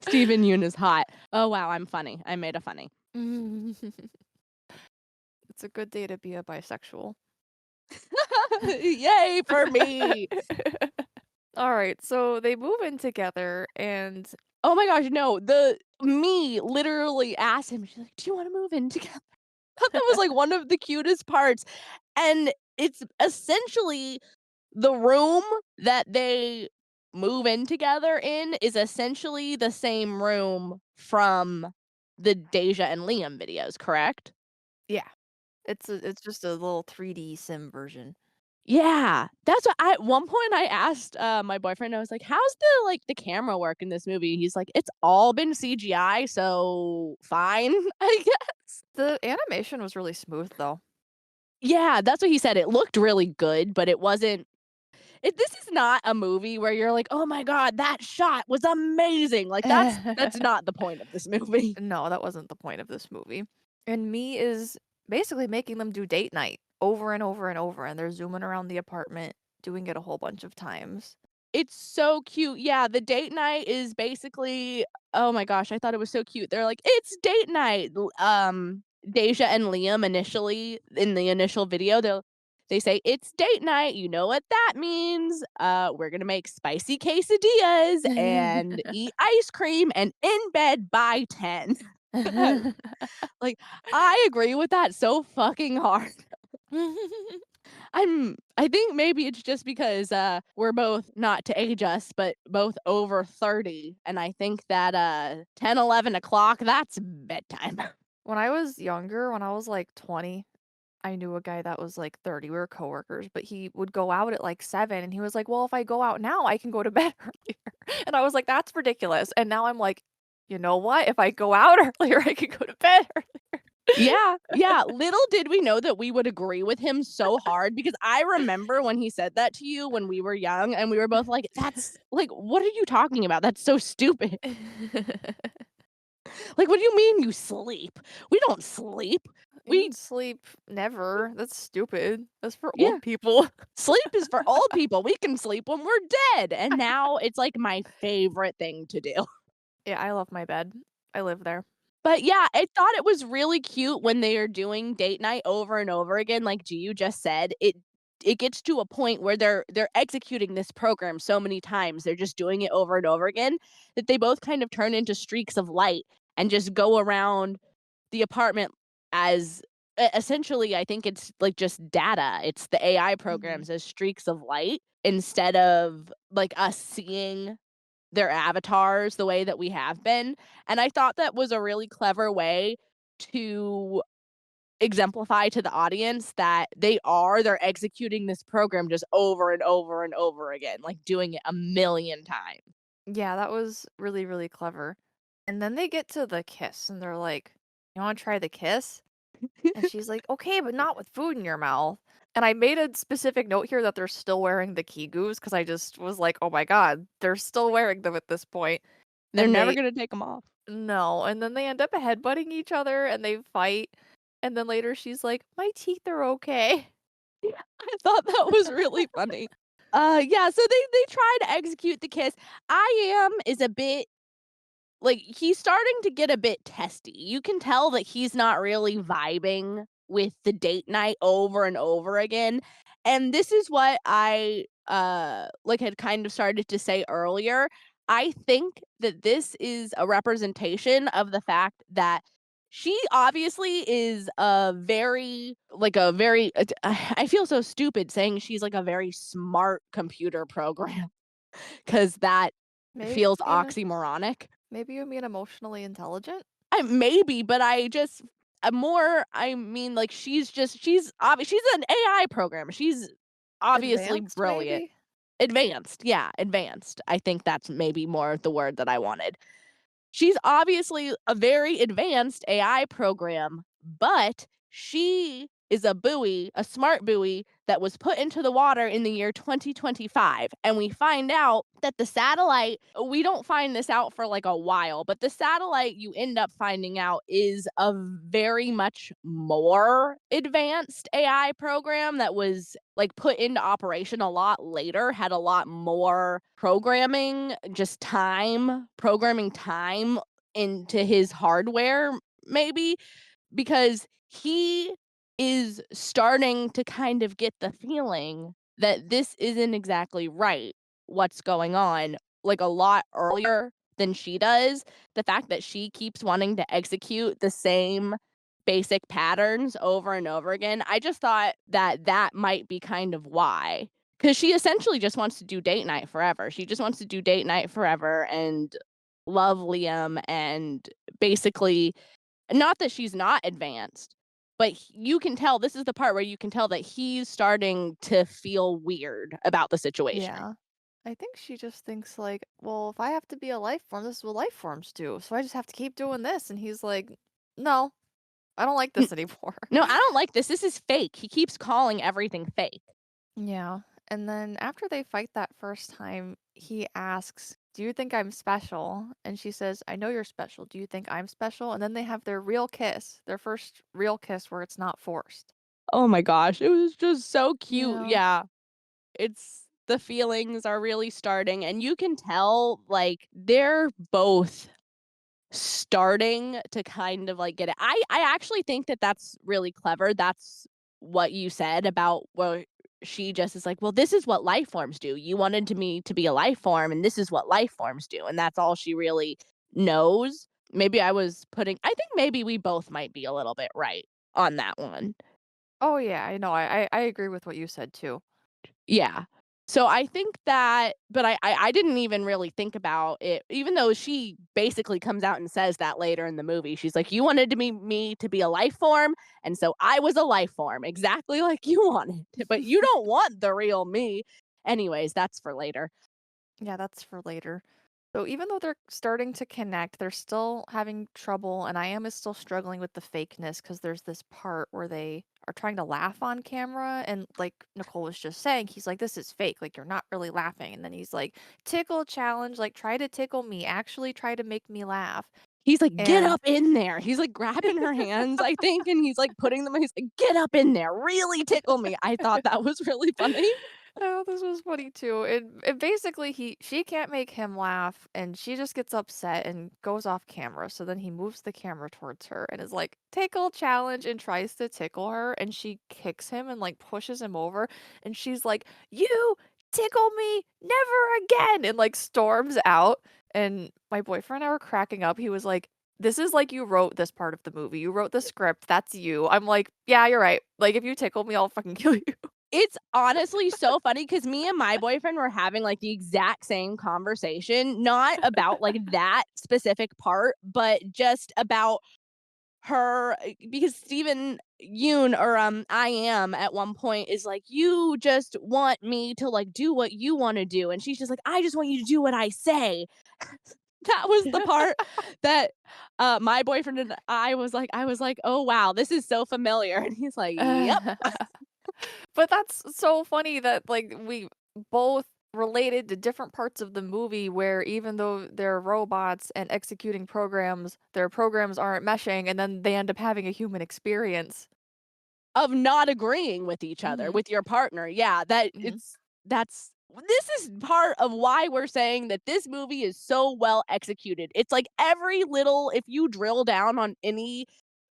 Speaker 1: Steven Yeun is hot." Oh, wow, I'm funny, I made a funny.
Speaker 2: It's a good day to be a bisexual.
Speaker 1: Yay for me!
Speaker 2: Alright, so they move in together and
Speaker 1: Oh my gosh, no, the me literally asked him, she's like, "Do you wanna move in together?" Thought that was, like, one of the cutest parts, and it's essentially the room that they move in together in is essentially the same room from the Deja and Liam videos, correct?
Speaker 2: yeah, it's just a little 3D sim version.
Speaker 1: Yeah, that's what I at one point I asked, my boyfriend, I was like, "How's the camera work in this movie?" He's like, "It's all been CGI, so fine, I guess."
Speaker 2: The animation was really smooth, though.
Speaker 1: Yeah, that's what he said, it looked really good, but it wasn't this is not a movie where you're like, "Oh my god, that shot was amazing." Like, that's not the point of this movie.
Speaker 2: No, that wasn't the point of this movie. And Me is basically making them do date night over and over and over, and they're zooming around the apartment, doing it a whole bunch of times.
Speaker 1: It's so cute. Yeah, the date night is basically oh my gosh, I thought it was so cute. They're like, "It's date night." Deja and Liam initially in the initial video, they say, "It's date night." You know what that means. We're gonna make spicy quesadillas and eat ice cream and in bed by 10. Like, I agree with that so fucking hard. I think maybe it's just because, we're both not to age us, but both over 30, and I think that, 10, 11 o'clock, that's bedtime.
Speaker 2: When I was younger, when I was like 20, I knew a guy that was like 30. We were coworkers, but he would go out at like 7 and he was like, "Well, if I go out now, I can go to bed earlier." And I was like, "That's ridiculous." And now I'm like, "You know what? If I go out earlier, I can go to bed earlier."
Speaker 1: Yeah, yeah, little did we know that we would agree with him so hard because I remember when he said that to you when we were young, and we were both like, "That's like, what are you talking about? That's so stupid." Like, "What do you mean you sleep? We don't sleep." We
Speaker 2: Sleep, never. That's stupid. That's for
Speaker 1: yeah,
Speaker 2: old people.
Speaker 1: sleep is for old people. We can sleep when we're dead, and now it's, like, my favorite thing to do.
Speaker 2: Yeah, I love my bed. I live there.
Speaker 1: But yeah, I thought it was really cute when they are doing date night over and over again, like you just said. It gets to a point where they're executing this program so many times, they're just doing it over and over again, that they both kind of turn into streaks of light and just go around the apartment as essentially, I think it's, like, just data. It's the AI
Speaker 2: Mhm.
Speaker 1: programs as streaks of light instead of, like, us seeing their avatars the way that we have been, and I thought that was a really clever way to exemplify to the audience that they're executing this program just over and over and over again, like, doing it a million times.
Speaker 2: Yeah, that was really, really clever. And then they get to the kiss and they're like, "You wanna try the kiss?" And she's like, "Okay, but not with food in your mouth." And I made a specific note here that they're still wearing the kigus because I just was like, "Oh my god, they're still wearing them at this point."
Speaker 1: They're
Speaker 2: And
Speaker 1: never
Speaker 2: they
Speaker 1: gonna take them off.
Speaker 2: no, and then they end up headbutting each other and they fight. And then later she's like, "My teeth are okay."
Speaker 1: I thought that was really funny. Yeah, so they try to execute the kiss. I am is a bit like, he's starting to get a bit testy. You can tell that he's not really vibing with the date night over and over again, and this is what I, like, had kind of started to say earlier. I think that this is a representation of the fact that she obviously is a very like, a very I feel so stupid saying she's, like, a very smart computer program because that
Speaker 2: Maybe
Speaker 1: feels
Speaker 2: you mean
Speaker 1: oxymoronic.
Speaker 2: maybe you mean emotionally intelligent?
Speaker 1: I maybe, but I mean, like, she's an AI programmer. She's obviously
Speaker 2: Advanced,
Speaker 1: brilliant.
Speaker 2: maybe?
Speaker 1: Advanced, yeah, advanced. I think that's maybe more the word that I wanted. She's obviously a very advanced AI program, but she is a buoy, a smart buoy that was put into the water in the year 2025. And we find out that the satellite, we don't find this out for like a while, but the satellite you end up finding out is a very much more advanced AI program that was like put into operation a lot later, had a lot more programming time into his hardware, maybe because he is starting to kind of get the feeling that this isn't exactly right, what's going on, like, a lot earlier than she does. The fact that she keeps wanting to execute the same basic patterns over and over again, I just thought that that might be kind of why, because she essentially just wants to do date night forever. She just wants to do date night forever and love Liam and basically not that she's not advanced, but you can tell this is the part where you can tell that he's starting to feel weird about the situation.
Speaker 2: Yeah. I think she just thinks like, "Well, if I have to be a life form, this is what life forms do. So I just have to keep doing this." And he's like, "No, I don't like
Speaker 1: N
Speaker 2: this anymore."
Speaker 1: no, I don't like this. This is fake. He keeps calling everything fake.
Speaker 2: Yeah. And then after they fight that first time, he asks, "Do you think I'm special?" And she says, "I know you're special. Do you think I'm special?" And then they have their real kiss, their first real kiss where it's not forced.
Speaker 1: Oh my gosh, it was just so cute.
Speaker 2: Yeah.
Speaker 1: Yeah, it's the feelings are really starting, and you can tell, like, they're both starting to kind of, like, get it. I actually think that that's really clever. That's what you said about where she just is like, "Well, this is what life forms do. You wanted to me to be a life form, and this is what life forms do," and that's all she really knows. Maybe I think maybe we both might be a little bit right on that one.
Speaker 2: Oh yeah, I know. I agree with what you said too.
Speaker 1: Yeah. So I think that but I didn't even really think about it, even though she basically comes out and says that later in the movie. She's like, "You wanted to be me to be a life form, and so I was a life form, exactly like you wanted, but you don't want the real me." Anyways, that's for later.
Speaker 2: Yeah, that's for later. So even though they're starting to connect, they're still having trouble, and I am is still struggling with the fakeness because there's this part where they are trying to laugh on camera, and like Nicole was just saying, he's like, "This is fake. Like you're not really laughing." And then he's like, "Tickle challenge. Like try to tickle me. Actually, try to make me laugh."
Speaker 1: He's like, "Get
Speaker 2: And
Speaker 1: up in there." He's, like, grabbing her hands, I think, and he's, like, putting them he's like, "Get up in there, really tickle me." I thought that was really funny.
Speaker 2: oh, this was funny too. And basically she can't make him laugh and she just gets upset and goes off camera. So then he moves the camera towards her and is like, tickle challenge and tries to tickle her and she kicks him and like pushes him over and she's like, you tickle me never again and like storms out. And my boyfriend and I were cracking up. He was like, this is like you wrote this part of the movie. You wrote the script. That's you. I'm like, yeah, you're right. Like if you tickle me, I'll fucking kill you.
Speaker 1: It's honestly so funny because me and my boyfriend were having, like, the exact same conversation, not about, like, that specific part, but just about her because Steven Yoon or, I am at one point is like, "You just want me to, like, do what you wanna do," and she's just like, "I just want you to do what I say." That was the part that, my boyfriend and I was like, "Oh, wow, this is so familiar," and he's like, "Yep."
Speaker 2: But that's so funny that, like, we both related to different parts of the movie where even though they're robots and executing programs, their programs aren't meshing, and then they end up having a human experience.
Speaker 1: Of not agreeing with each other,
Speaker 2: Mhm,
Speaker 1: with your partner, yeah, that
Speaker 2: mhm.
Speaker 1: it's that's this is part of why we're saying that this movie is so well executed. It's like every little if you drill down on any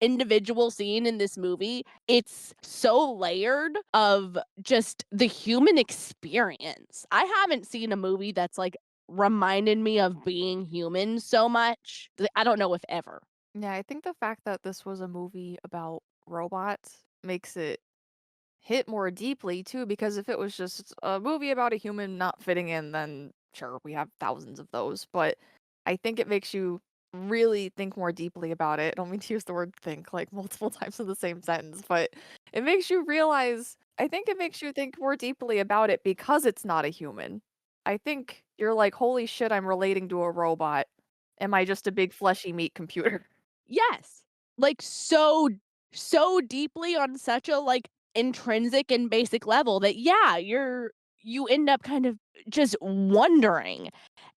Speaker 1: individual scene in this movie, it's so layered of just the human experience. I haven't seen a movie that's, like, reminded me of being human so much. I don't know if ever.
Speaker 2: Yeah, I think the fact that this was a movie about robots makes it hit more deeply too, because if it was just a movie about a human not fitting in, then sure, we have thousands of those. But I think it makes you really think more deeply about it. I don't mean to use the word think like multiple times in the same sentence, but it makes you realize, I think it makes you think more deeply about it because it's not a human. I think you're like, holy shit, I'm relating to a robot. Am I just a big fleshy meat computer?
Speaker 1: Yes. Like, so deeply on such a, like, intrinsic and basic level that, yeah, you end up kind of just wondering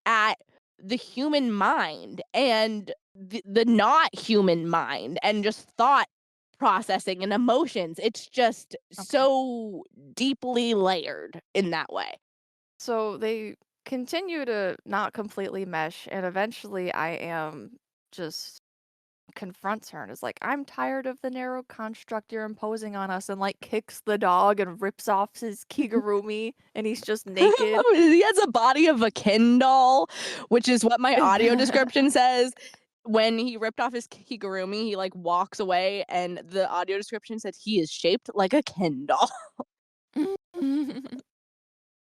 Speaker 1: at the human mind and the not human mind and just thought processing and emotions. It's just
Speaker 2: Okay.
Speaker 1: so deeply layered in that way.
Speaker 2: So they continue to not completely mesh, and eventually I am just confronts her and is like, I'm tired of the narrow construct you're imposing on us, and like kicks the dog and rips off his Kigurumi, and he's just naked.
Speaker 1: He has a body of a Ken doll, which is what my audio description says. When he ripped off his Kigurumi, he, like, walks away, and the audio description said, "He is shaped like a Ken doll."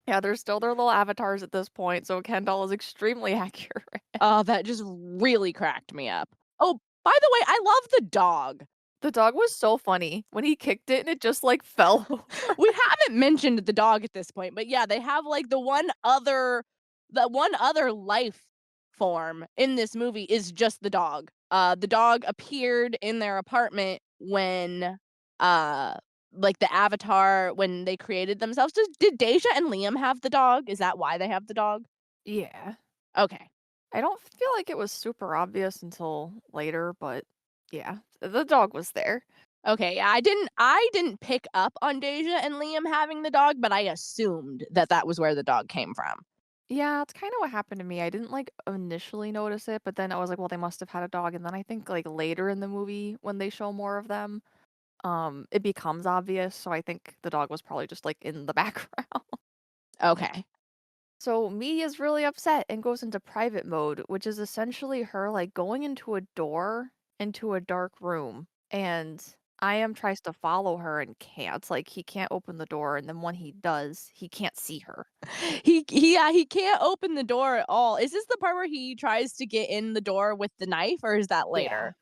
Speaker 2: Yeah, they're still their little avatars at this point, so Ken doll is extremely accurate.
Speaker 1: Oh, that just really cracked me up. Oh, by the way, I love the dog.
Speaker 2: The dog was so funny when he kicked it and it just like fell over.
Speaker 1: We haven't mentioned the dog at this point, but yeah, they have, like, the one other life form in this movie is just the dog. The dog appeared in their apartment when, uh, like, the avatar when they created themselves. Did Deja and Liam have the dog? Is that why they have the dog?
Speaker 2: Yeah.
Speaker 1: Okay.
Speaker 2: I don't feel like it was super obvious until later, but yeah, the dog was there.
Speaker 1: Okay, yeah, I didn't pick up on Deja and Liam having the dog, but I assumed that that was where the dog came from.
Speaker 2: Yeah, it's kinda what happened to me. I didn't, like, initially notice it, but then I was like, "Well, they must have had a dog," and then I think, like, later in the movie, when they show more of them, it becomes obvious, so I think the dog was probably just, like, in the background.
Speaker 1: Okay.
Speaker 2: So, Mii is really upset and goes into private mode, which is essentially her, like, going into a door into a dark room, and I.M. tries to follow her and can't, like, he can't open the door, and then when he does, he can't see her.
Speaker 1: He can't open the door at all. Is this the part where he tries to get in the door with the knife, or is that
Speaker 2: Yeah.
Speaker 1: later?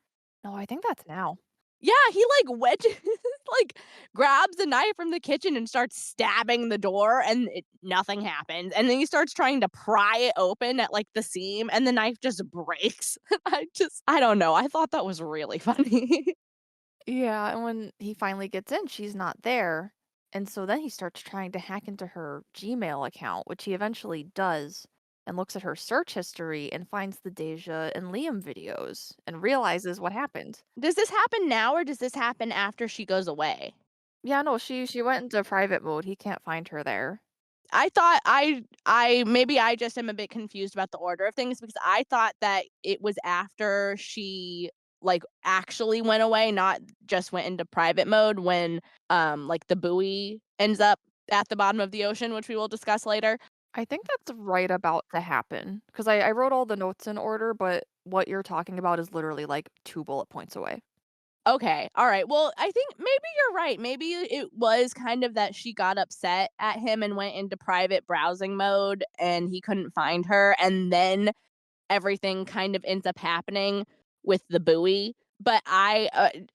Speaker 2: No, I think that's now.
Speaker 1: Yeah, he, like, wedges like, grabs a knife from the kitchen and starts stabbing the door, and nothing happens, and then he starts trying to pry it open at, like, the seam, and the knife just breaks. I don't know, I thought that was really funny.
Speaker 2: Yeah, and when he finally gets in, she's not there. And so then he starts trying to hack into her Gmail account, which he eventually does. and looks at her search history and finds the Deja and Liam videos and realizes what happened.
Speaker 1: Does this happen now or does this happen after she goes away?
Speaker 2: Yeah, no, she went into private mode. He can't find her there.
Speaker 1: I thought I maybe I just am a bit confused about the order of things because I thought that it was after she, like, actually went away, not just went into private mode when, like, the buoy ends up at the bottom of the ocean, which we will discuss later.
Speaker 2: I think that's right about to happen because I wrote all the notes in order, but what you're talking about is literally like 2 bullet points away.
Speaker 1: Okay, alright, well, I think maybe you're right, maybe it was kind of that she got upset at him and went into private browsing mode, and he couldn't find her, and then everything kind of ends up happening with the buoy, but I'm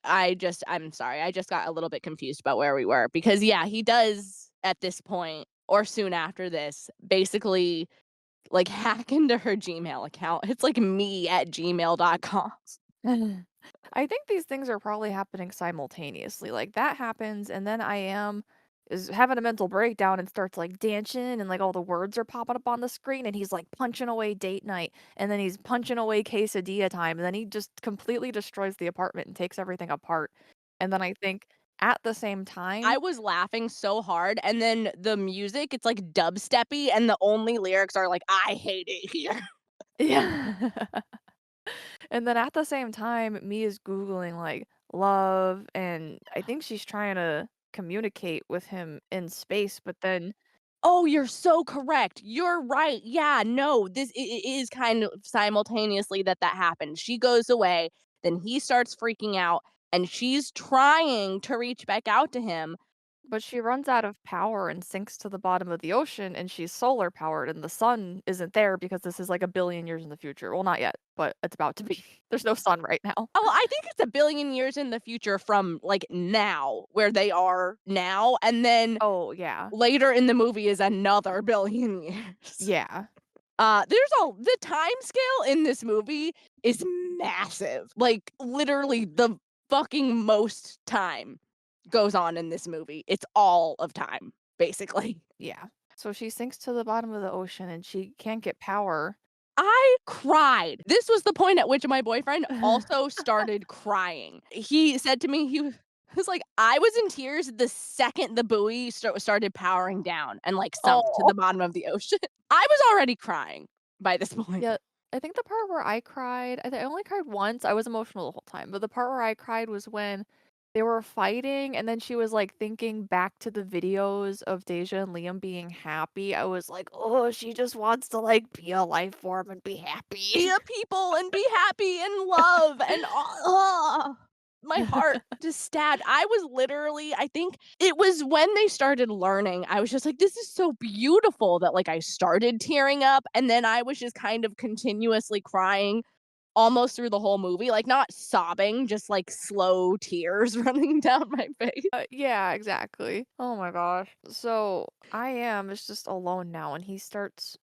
Speaker 1: sorry, I just got a little bit confused about where we were because, yeah, he does at this point, or soon after this, basically, like, hack into her Gmail account. It's like me@gmail.com.
Speaker 2: I think these things are probably happening simultaneously. Like that happens, and then I am is having a mental breakdown and starts like dancing, and like all the words are popping up on the screen, and he's like punching away date night, and then he's punching away quesadilla time, and then he just completely destroys the apartment and takes everything apart. And then I think at the same time,
Speaker 1: I was laughing so hard, and then the music, it's like dubsteppy, and the only lyrics are like, "I hate it here."
Speaker 2: yeah. And then at the same time, me is Googling like love, and I think she's trying to communicate with him in space, but then
Speaker 1: Oh, you're so correct. You're right. Yeah, no, it is kind of simultaneously that happened. She goes away, then he starts freaking out, and she's trying to reach back out to him.
Speaker 2: but she runs out of power and sinks to the bottom of the ocean, and she's solar powered, and the sun isn't there because this is like a billion years in the future. Well, not yet, but it's about to be. There's no sun right now.
Speaker 1: Oh, I think it's a billion years in the future from, like, now, where they are now, and then
Speaker 2: Oh, yeah.
Speaker 1: later in the movie is another billion years.
Speaker 2: Yeah.
Speaker 1: The time scale in this movie is massive. Like, literally, the fucking most time goes on in this movie. It's all of time, basically.
Speaker 2: Yeah. So she sinks to the bottom of the ocean and she can't get power.
Speaker 1: I cried. This was the point at which my boyfriend also started crying. He said to me, he was like, "I was in tears the second the buoy started powering down and, like, sunk to
Speaker 2: Oh.
Speaker 1: the bottom of the ocean." I was already crying by this point.
Speaker 2: Yeah, I think the part where I only cried once. I was emotional the whole time, but the part where I cried was when they were fighting and then she was, like, thinking back to the videos of Deja and Liam being happy. I was like, "Oh, she just wants to, like, be a life form and be
Speaker 1: Be
Speaker 2: happy."
Speaker 1: a people and be happy and love and my heart just stabbed. I was literally I think it was when they started learning, I was just like, "This is so beautiful," that, like, I started tearing up, and then I was just kind of continuously crying almost through the whole movie, like, not sobbing, just, like, slow tears running down my face.
Speaker 2: Yeah, exactly. Oh my gosh. So, I am is just alone now, and he starts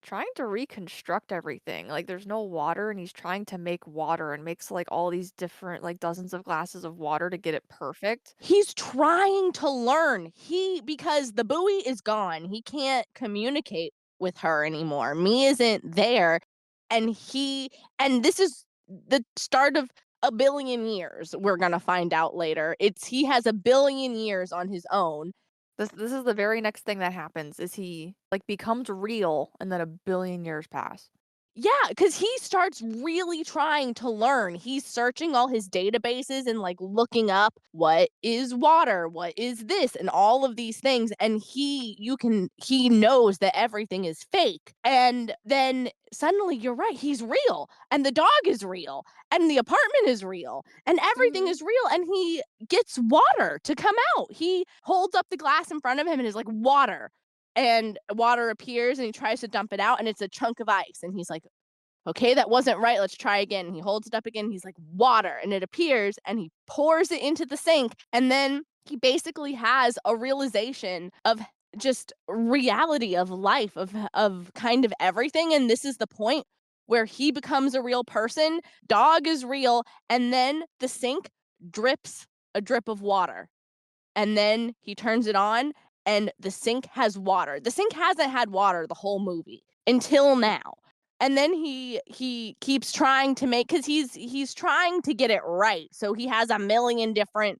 Speaker 2: trying to reconstruct everything. Like, there's no water, and he's trying to make water and makes, like, all these different like, dozens of glasses of water to get it perfect.
Speaker 1: He's trying to learn. Because the buoy is gone, he can't communicate with her anymore. Me isn't there, and this is the start of a billion years, we're gonna find out later. He has a billion years on his own.
Speaker 2: This is the very next thing that happens is he, like, becomes real, and then a billion years pass.
Speaker 1: Yeah, because he starts really trying to learn. He's searching all his databases and, like, looking up what is water, what is this, and all of these things, and he knows that everything is fake, and then suddenly, you're right, he's real, and the dog is real, and the apartment is real, and everything
Speaker 2: Mhm.
Speaker 1: is real, and he gets water to come out. He holds up the glass in front of him and is like, "Water." And water appears and he tries to dump it out and it's a chunk of ice and he's like, "Okay, that wasn't right, let's try again." And he holds it up again, he's like, "Water." And it appears and he pours it into the sink and then he basically has a realization of just reality of life, of kind of everything, and this is the point where he becomes a real person, dog is real, and then the sink drips a drip of water and then he turns it on and the sink has water. The sink hasn't had water the whole movie. until now. And then he keeps trying to make, because he's trying to get it right. So he has a million different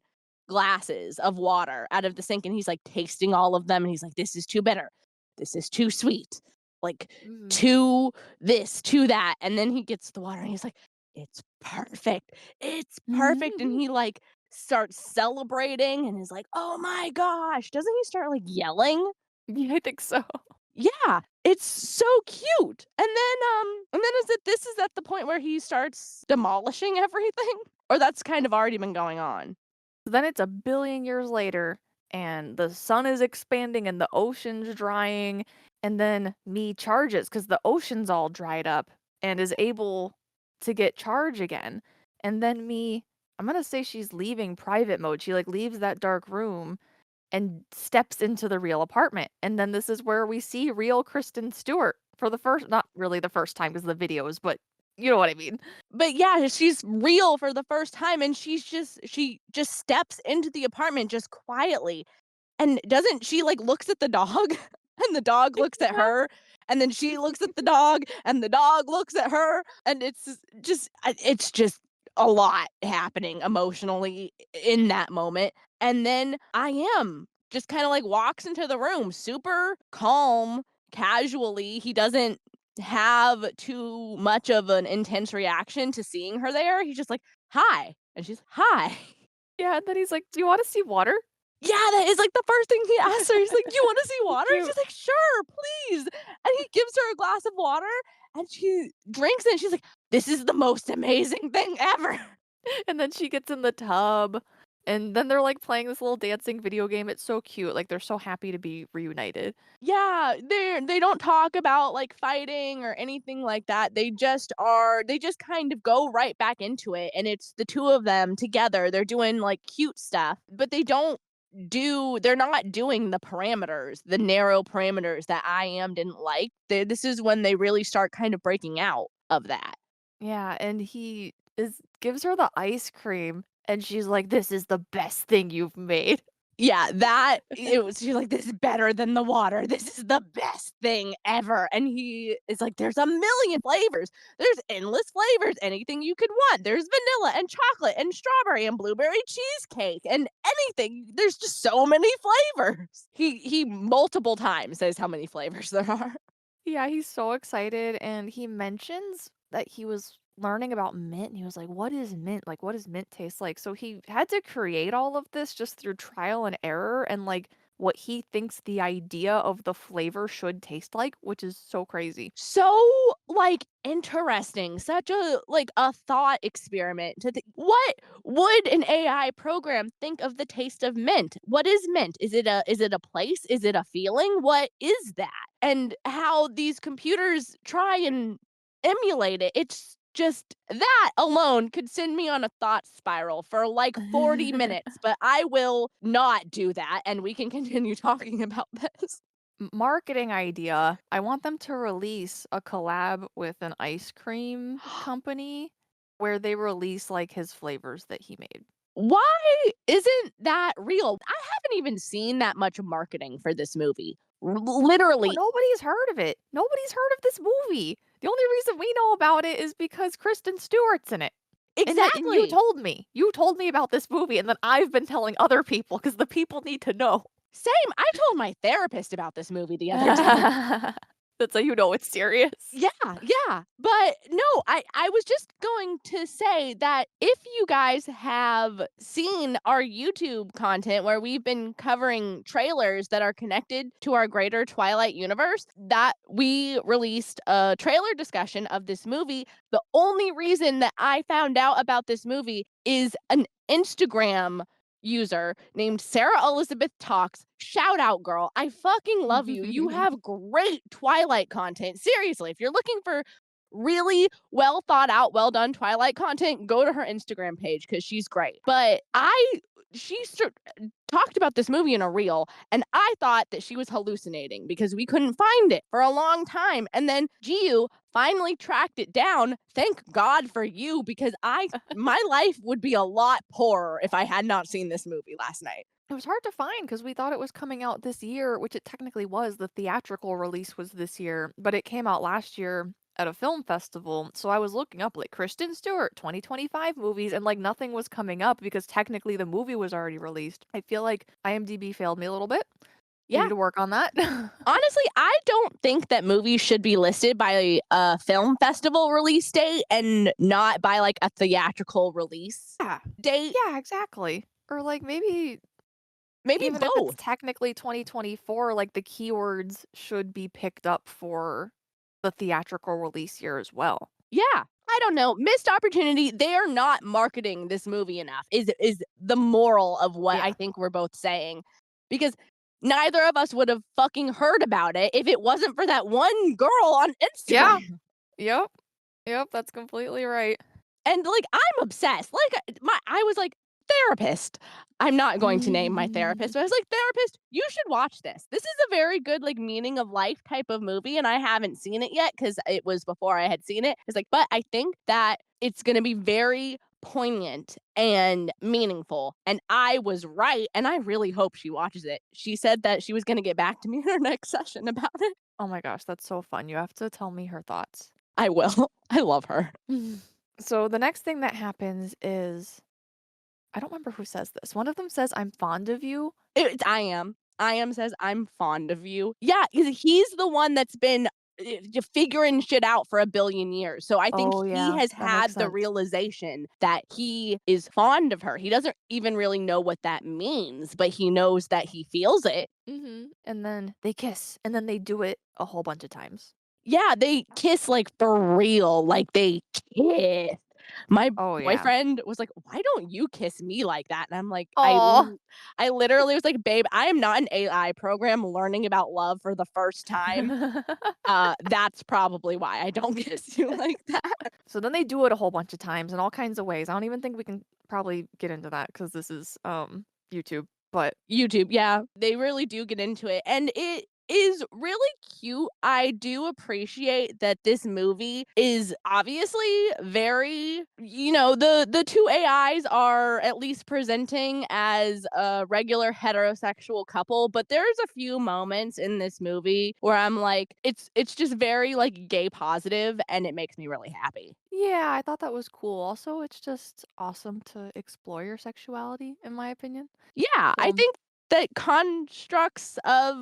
Speaker 1: glasses of water out of the sink, and he's like tasting all of them, and he's like, this is too bitter. This is too sweet. Like
Speaker 2: Mhm.
Speaker 1: too this, too that. And then he gets the water and he's like, it's perfect. It's perfect. And he like starts celebrating and is like, oh my gosh. Doesn't he start like yelling?
Speaker 2: Yeah, I think so.
Speaker 1: Yeah, it's so cute. And then is at the point where he starts demolishing everything? Or that's kind of already been going on?
Speaker 2: Then it's a billion years later, and the sun is expanding and the ocean's drying, and then me charges because the ocean's all dried up and is able to get charge again. And then me, I'm gonna say she's leaving private mode. She like leaves that dark room and steps into the real apartment. And then this is where we see real Kristen Stewart for the first, not really the first time because the videos, but you know what I mean.
Speaker 1: But yeah, she's real for the first time, and she just steps into the apartment just quietly. And doesn't she, like, looks at the dog, and the dog looks at
Speaker 2: Yeah.
Speaker 1: her, and then she looks at the dog, and the dog looks at her, and it's just a lot happening emotionally in that moment. And then I am just kinda, like, walks into the room super calm, casually. He doesn't have too much of an intense reaction to seeing her there. He's just like, "Hi," and she's, "Hi."
Speaker 2: Yeah, and then he's like, "Do you wanna see water?"
Speaker 1: Yeah, that is, like, the first thing he asks her. He's like, "Do you wanna see
Speaker 2: So
Speaker 1: water?" And
Speaker 2: cute.
Speaker 1: she's like, "Sure, please." And he gives her a glass of water, and she drinks it, and she's like, "This is the most amazing thing ever."
Speaker 2: And then she gets in the tub, and then they're, like, playing this little dancing video game. It's so cute, like, they're so happy to be reunited.
Speaker 1: Yeah, they don't talk about, like, fighting or anything like that. They just kind of go right back into it, and it's the 2 of them together. They're doing, like, cute stuff, but they're not doing the parameters, the narrow parameters that I Am didn't like. This is when they really start kind of breaking out of that.
Speaker 2: Yeah, and he is gives her the ice cream, and she's like, "This is the best thing you've made."
Speaker 1: Yeah, that it was she's like, "This is better than the water. This is the best thing ever." And he is like, "There's a million flavors. There's endless flavors, anything you could want. There's vanilla and chocolate and strawberry and blueberry cheesecake and anything. There's just so many flavors." He multiple times says how many flavors there are.
Speaker 2: Yeah, he's so excited, and he mentions that he was learning about mint, and he was like, "What is mint? Like, what does mint taste like?" So he had to create all of this just through trial and error and, like, what he thinks the idea of the flavor should taste like, which is so crazy.
Speaker 1: So, like, interesting, such a like, a thought experiment to think, what would an AI program think of the taste of mint? What is mint? Is it a place? Is it a feeling? What is that? And how these computers try and emulate it. It's just that alone could send me on a thought spiral for, like, 40 minutes, but I will not do that, and we can continue talking about this.
Speaker 2: Marketing idea, I want them to release a collab with an ice cream company where they release, like, his flavors that he made.
Speaker 1: Why isn't that real? I haven't even seen that much marketing for this movie.
Speaker 2: Oh,
Speaker 1: Literally.
Speaker 2: nobody's heard of it. Nobody's heard of this movie. The only reason we know about it is because Kristen Stewart's in it. And you
Speaker 1: Exactly.
Speaker 2: told me. You told me about this movie, and then I've been telling other people because the people need to know.
Speaker 1: Same. I told my therapist about this movie the other day.
Speaker 2: That's how you know it's serious.
Speaker 1: Yeah, yeah. But no, I was just going to say that if you guys have seen our YouTube content where we've been covering trailers that are connected to our greater Twilight universe, that we released a trailer discussion of this movie. The only reason that I found out about this movie is an Instagram user named Sarah Elizabeth Talks. Shout out, girl. I fucking love you. You have great Twilight content. Seriously, if you're looking for really well thought out, well done Twilight content, go to her Instagram page because she's great. But talked about this movie in a reel, and I thought that she was hallucinating because we couldn't find it for a long time. And then Giu finally tracked it down. Thank God for you, because my life would be a lot poorer if I had not seen this movie last night.
Speaker 2: It was hard to find because we thought it was coming out this year, which it technically was. The theatrical release was this year, but it came out last year at a film festival. So I was looking up like Kristen Stewart 2025 movies and like nothing was coming up because technically the movie was already released. I feel like IMDb failed me a little bit. We need
Speaker 1: Yeah.
Speaker 2: to work on that.
Speaker 1: Honestly, I don't think that movies should be listed by a film festival release date and not by, like, a theatrical release
Speaker 2: Yeah.
Speaker 1: date.
Speaker 2: Yeah, exactly. Or like maybe
Speaker 1: Maybe
Speaker 2: even if it's
Speaker 1: both.
Speaker 2: technically 2024, like the keywords should be picked up for the theatrical release year as well.
Speaker 1: Yeah. I don't know. Missed opportunity. They are not marketing this movie enough is the moral of what I
Speaker 2: Yeah.
Speaker 1: think we're both saying. Because neither of us would have fucking heard about it if it wasn't for that one girl on
Speaker 2: Yeah.
Speaker 1: Instagram.
Speaker 2: Yep. Yep, that's completely right.
Speaker 1: And, like, I'm obsessed. Like, I was like, "Therapist." I'm not going to name my therapist, but I was like, "Therapist, you should watch this. This is a very good, like, meaning of life type of movie," and I haven't seen it yet because it was before I had seen it. It's like, "But I think that it's gonna be very poignant and meaningful," and I was right, and I really hope she watches it. She said that she was gonna get back to me in her next session about it.
Speaker 2: Oh my gosh, that's so fun. You have to tell me her thoughts.
Speaker 1: I will. I love her.
Speaker 2: So the next thing that happens is I don't remember who says this. One of them says, "I'm fond of you."
Speaker 1: It's I am. I am says, "I'm fond of you." Yeah, he's the one that's been, figuring shit out for a billion years, so I think
Speaker 2: Oh
Speaker 1: he
Speaker 2: yeah,
Speaker 1: has
Speaker 2: that makes
Speaker 1: had the
Speaker 2: sense.
Speaker 1: realization that he is fond of her. He doesn't even really know what that means, but he knows that he feels it.
Speaker 2: And then they kiss, and then they do it a whole bunch of times.
Speaker 1: Yeah, they kiss, like, for real, like, they kiss. My
Speaker 2: Oh yeah.
Speaker 1: boyfriend was like, "Why don't you kiss me like that?" And I'm like,
Speaker 2: Oh.
Speaker 1: I literally was like, "Babe, I am not an AI program learning about love for the first time. That's probably why I don't kiss you like that."
Speaker 2: So then they do it a whole bunch of times in all kinds of ways. I don't even think we can probably get into that because this is YouTube. But
Speaker 1: YouTube, yeah, they really do get into it, and it is really cute. I do appreciate that this movie is obviously very the 2 AIs are at least presenting as a regular heterosexual couple, but there's a few moments in this movie where I'm like, it's just very, like, gay positive, and it makes me really happy.
Speaker 2: yeah, I thought that was cool. Also, it's just awesome to explore your sexuality, in my opinion.
Speaker 1: Yeah, I
Speaker 2: So
Speaker 1: think that constructs of,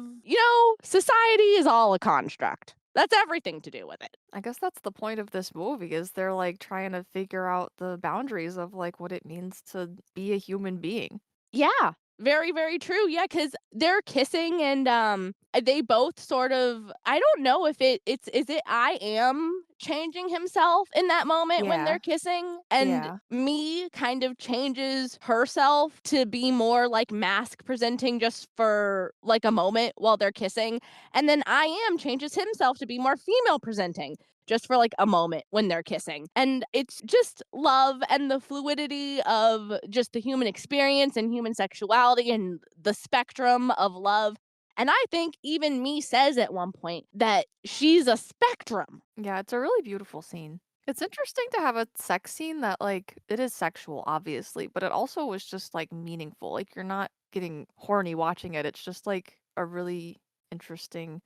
Speaker 1: society is all a construct. That's everything to do with it.
Speaker 2: I guess that's the point of this movie is they're like trying to figure out the boundaries of like what it means to be a human being.
Speaker 1: Yeah, very, very true. Yeah, because 'cause they're kissing and, they both sort of I don't know if it's is it I am changing himself in that moment when they're
Speaker 2: Yeah.
Speaker 1: kissing, and
Speaker 2: Yeah.
Speaker 1: me kind of changes herself to be more, like, mask presenting just for, like, a moment while they're kissing, and then I am changes himself to be more female presenting just for like a moment when they're kissing. And it's just love and the fluidity of just the human experience and human sexuality and the spectrum of love. And I think even me says at one point that she's a spectrum.
Speaker 2: Yeah, it's a really beautiful scene. It's interesting to have a sex scene that like it is sexual obviously, but it also was just like meaningful. Like you're not getting horny watching it. It's just like a really interesting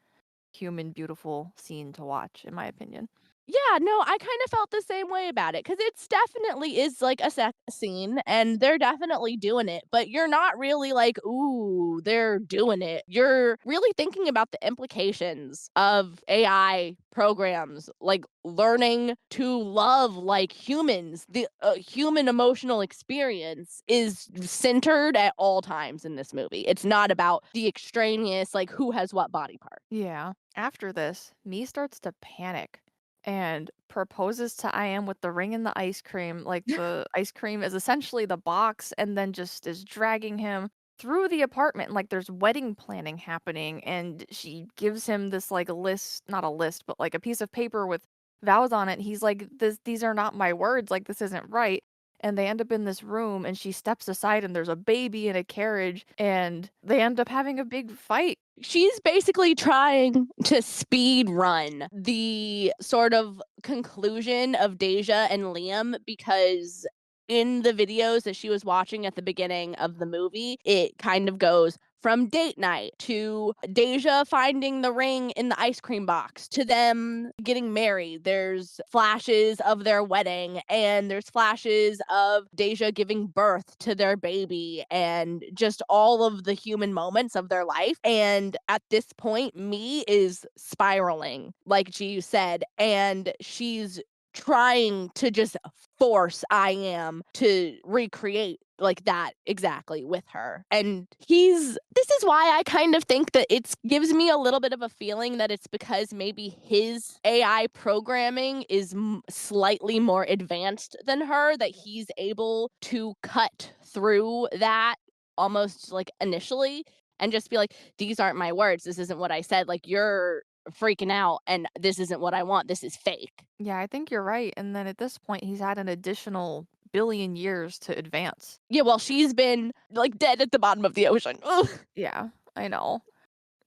Speaker 2: human beautiful scene to watch in my opinion.
Speaker 1: Yeah, no, I kind of felt the same way about it because it's definitely is like a sex scene and they're definitely doing it, but you're not really like, ooh, they're doing it. You're really thinking about the implications of AI programs, like learning to love like humans. The human emotional experience is centered at all times in this movie. It's not about the extraneous, like who has what body part.
Speaker 2: Yeah. After this, Me starts to panic and proposes to I am with the ring and the ice cream. Like the ice cream is essentially the box and then just is dragging him through the apartment. Like there's wedding planning happening and she gives him this like list, not a list, but like a piece of paper with vows on it. He's like, these are not my words, like this isn't right. And they end up in this room and she steps aside and there's a baby in a carriage and they end up having a big fight.
Speaker 1: She's basically trying to speed run the sort of conclusion of Deja and Liam because in the videos that she was watching at the beginning of the movie, it kind of goes from date night to Deja finding the ring in the ice cream box to them getting married. There's flashes of their wedding and there's flashes of Deja giving birth to their baby and just all of the human moments of their life. And at this point, Me is spiraling, like you said, and she's trying to just force I Am to recreate like that exactly with her. And he's this is why I kind of think that it's gives me a little bit of a feeling that it's because maybe his AI programming is slightly more advanced than her, that he's able to cut through that almost like initially and just be like, these aren't my words. This isn't what I said. Like, you're freaking out and this isn't what I want. This is fake.
Speaker 2: Yeah, I think you're right, and then at this point, he's had an additional billion years to advance.
Speaker 1: Yeah, well, she's been like dead at the bottom of the ocean. Ugh.
Speaker 2: Yeah, I know.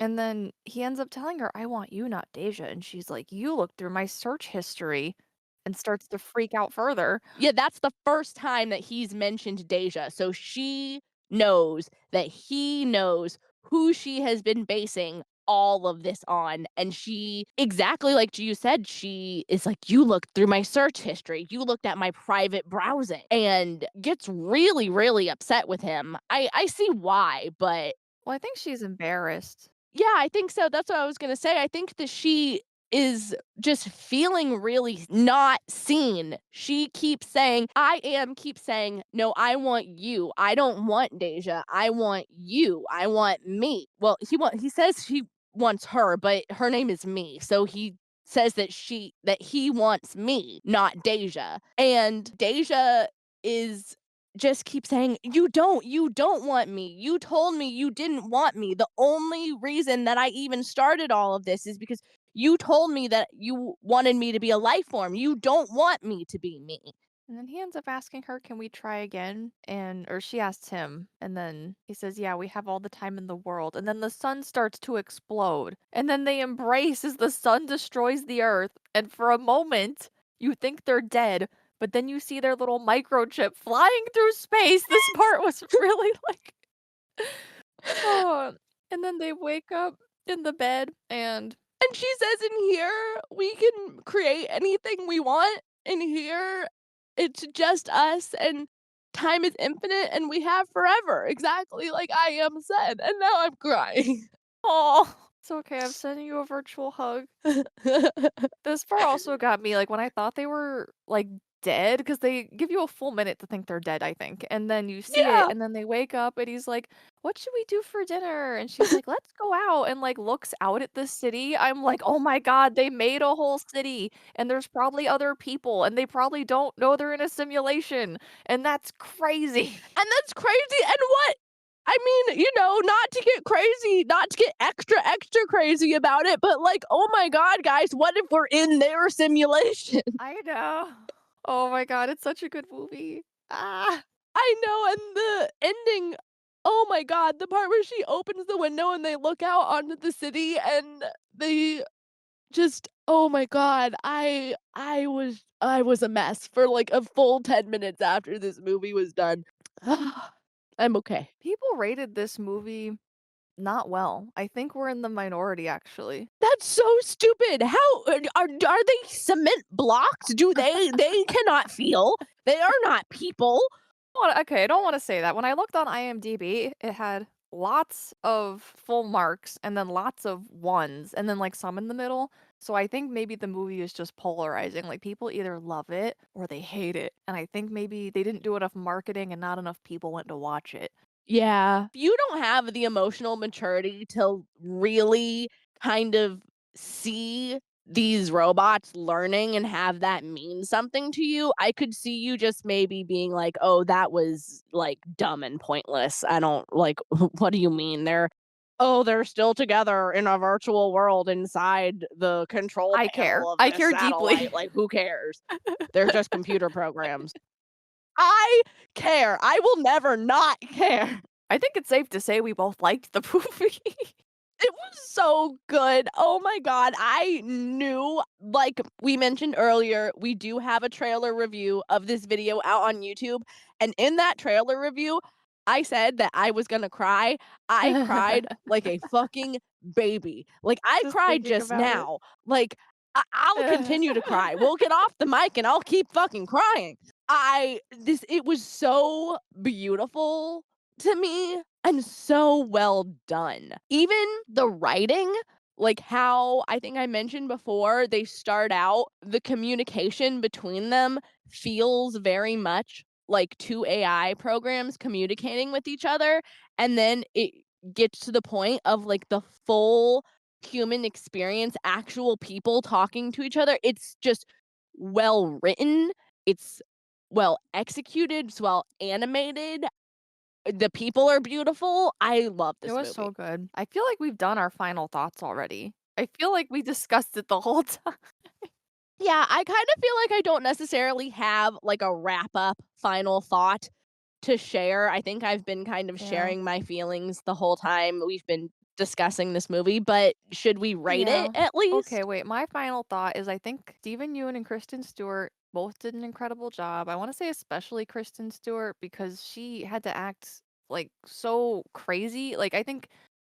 Speaker 2: And then he ends up telling her, "I want you, not Deja," and she's like, "You looked through my search history," and starts to freak out further.
Speaker 1: Yeah, that's the first time that he's mentioned Deja. So she knows that he knows who she has been basing all of this on. And she, exactly like you said, she is like, you looked through my search history. You looked at my private browsing and gets really, really upset with him. I see why, but
Speaker 2: Well, I think she's embarrassed.
Speaker 1: yeah, I think so. That's what I was gonna say. I think that she is just feeling really not seen. She keeps saying, keeps saying, no, I want you. I don't want Deja. I want you. I want me. Well, he says he wants her, but her name is Me. So he says that he wants me, not Deja. And Deja is just keep saying, you don't want me. You told me you didn't want me. The only reason that I even started all of this is because you told me that you wanted me to be a life form. You don't want me to be me."
Speaker 2: And then he ends up asking her, "Can we try again?" And or she asks him, and then he says, "Yeah, we have all the time in the world." And then the sun starts to explode. And then they embrace as the sun destroys the earth. And for a moment, you think they're dead, but then you see their little microchip flying through space. This part was really like, oh. And then they wake up in the bed and
Speaker 1: And she says, "In here, we can create anything we want. In here, it's just us and time is infinite and we have forever." Exactly like I Am said. And now I'm crying.
Speaker 2: oh, it's okay. I'm sending you a virtual hug. This part also got me, like, when I thought they were, like, dead, because they give you a full minute to think they're dead, I think, and then you see it,
Speaker 1: Yeah.
Speaker 2: and then they wake up, and he's like, "What should we do for dinner?" And she's like, "Let's go out," and, like, looks out at the city. I'm like, "Oh my god, they made a whole city, and there's probably other people, and they probably don't know they're in a simulation, and that's crazy."
Speaker 1: And that's crazy. And what I mean, not to get crazy, not to get extra, extra crazy about it, but like, oh my God, guys, what if we're in their simulation?
Speaker 2: I know. Oh my god, it's such a good movie. Ah.
Speaker 1: I know. And the ending, oh my God, the part where she opens the window and they look out onto the city and they just, oh my God, I was a mess for like a full 10 minutes after this movie was done. I'm okay.
Speaker 2: People rated this movie not well. I think we're in the minority, actually.
Speaker 1: That's so stupid. How are they cement blocks? Do they cannot feel? They are not people.
Speaker 2: Okay, I don't wanna say that. When I looked on IMDb, it had lots of full marks and then lots of ones and then, like, some in the middle. So I think maybe the movie is just polarizing. Like, people either love it or they hate it. And I think maybe they didn't do enough marketing and not enough people went to watch it.
Speaker 1: Yeah. If you don't have the emotional maturity to really kind of see these robots learning and have that mean something to you, I could see you just maybe being like, "Oh, that was, like, dumb and pointless. I don't like, what do you mean? They're still together in a virtual world inside the control
Speaker 2: I care.
Speaker 1: panel of
Speaker 2: I
Speaker 1: this
Speaker 2: care
Speaker 1: satellite.
Speaker 2: deeply.
Speaker 1: Like, who cares? They're just computer programs." I care. I will never not care.
Speaker 2: I think it's safe to say we both liked the movie.
Speaker 1: It was so good. Oh my god. I knew like we mentioned earlier, we do have a trailer review of this video out on YouTube, and in that trailer review, I said that I was gonna cry. I cried like a fucking baby. Like, I
Speaker 2: Just
Speaker 1: cried
Speaker 2: thinking
Speaker 1: just
Speaker 2: about it.
Speaker 1: now. Like, I'll continue to cry. We'll get off the mic and I'll keep fucking crying. It was so beautiful to me and so well done. Even the writing, like how I think I mentioned before, they start out, the communication between them feels very much like two AI programs communicating with each other. And then it gets to the point of like the full human experience, actual people talking to each other. It's just well written. It's well executed, it's well animated. The people are beautiful. I love
Speaker 2: It
Speaker 1: this
Speaker 2: was
Speaker 1: movie.
Speaker 2: so good. I feel like we've done our final thoughts already. I feel like we discussed it the whole time.
Speaker 1: Yeah, I kind of feel like I don't necessarily have like a wrap up final thought to share. I think I've been kind of
Speaker 2: Yeah.
Speaker 1: sharing my feelings the whole time we've been discussing this movie, but should we rate it
Speaker 2: Yeah.
Speaker 1: at
Speaker 2: Okay,
Speaker 1: least?
Speaker 2: wait. My final thought is I think Stephen Yeun and Kristen Stewart both did an incredible job. I want to say especially Kristen Stewart because she had to act like so crazy. Like I think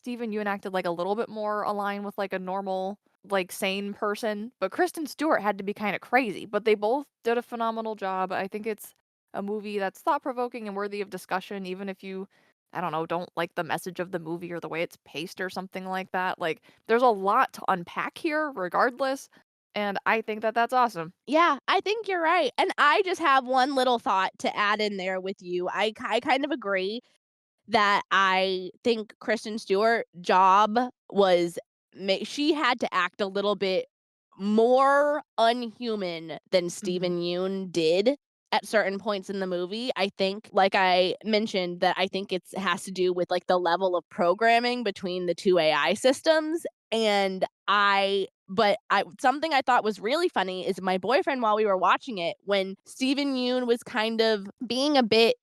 Speaker 2: Stephen Yeun acted like a little bit more aligned with like a normal, like sane person, but Kristen Stewart had to be kind of crazy. But they both did a phenomenal job. I think it's a movie that's thought provoking and worthy of discussion, even if you I don't know, don't like the message of the movie or the way it's paced or something like that. Like there's a lot to unpack here regardless, and I think that that's awesome.
Speaker 1: Yeah, I think you're right. And I just have one little thought to add in there with you. I kind of agree that I think Kristen Stewart job was she had to act a little bit more unhuman than
Speaker 2: Mhm.
Speaker 1: Steven Yeun did at certain points in the movie. I think, like I mentioned, that I think it has to do with like the level of programming between the two AI systems. And I something I thought was really funny is my boyfriend while we were watching it, when Steven Yeun was kind of being a bit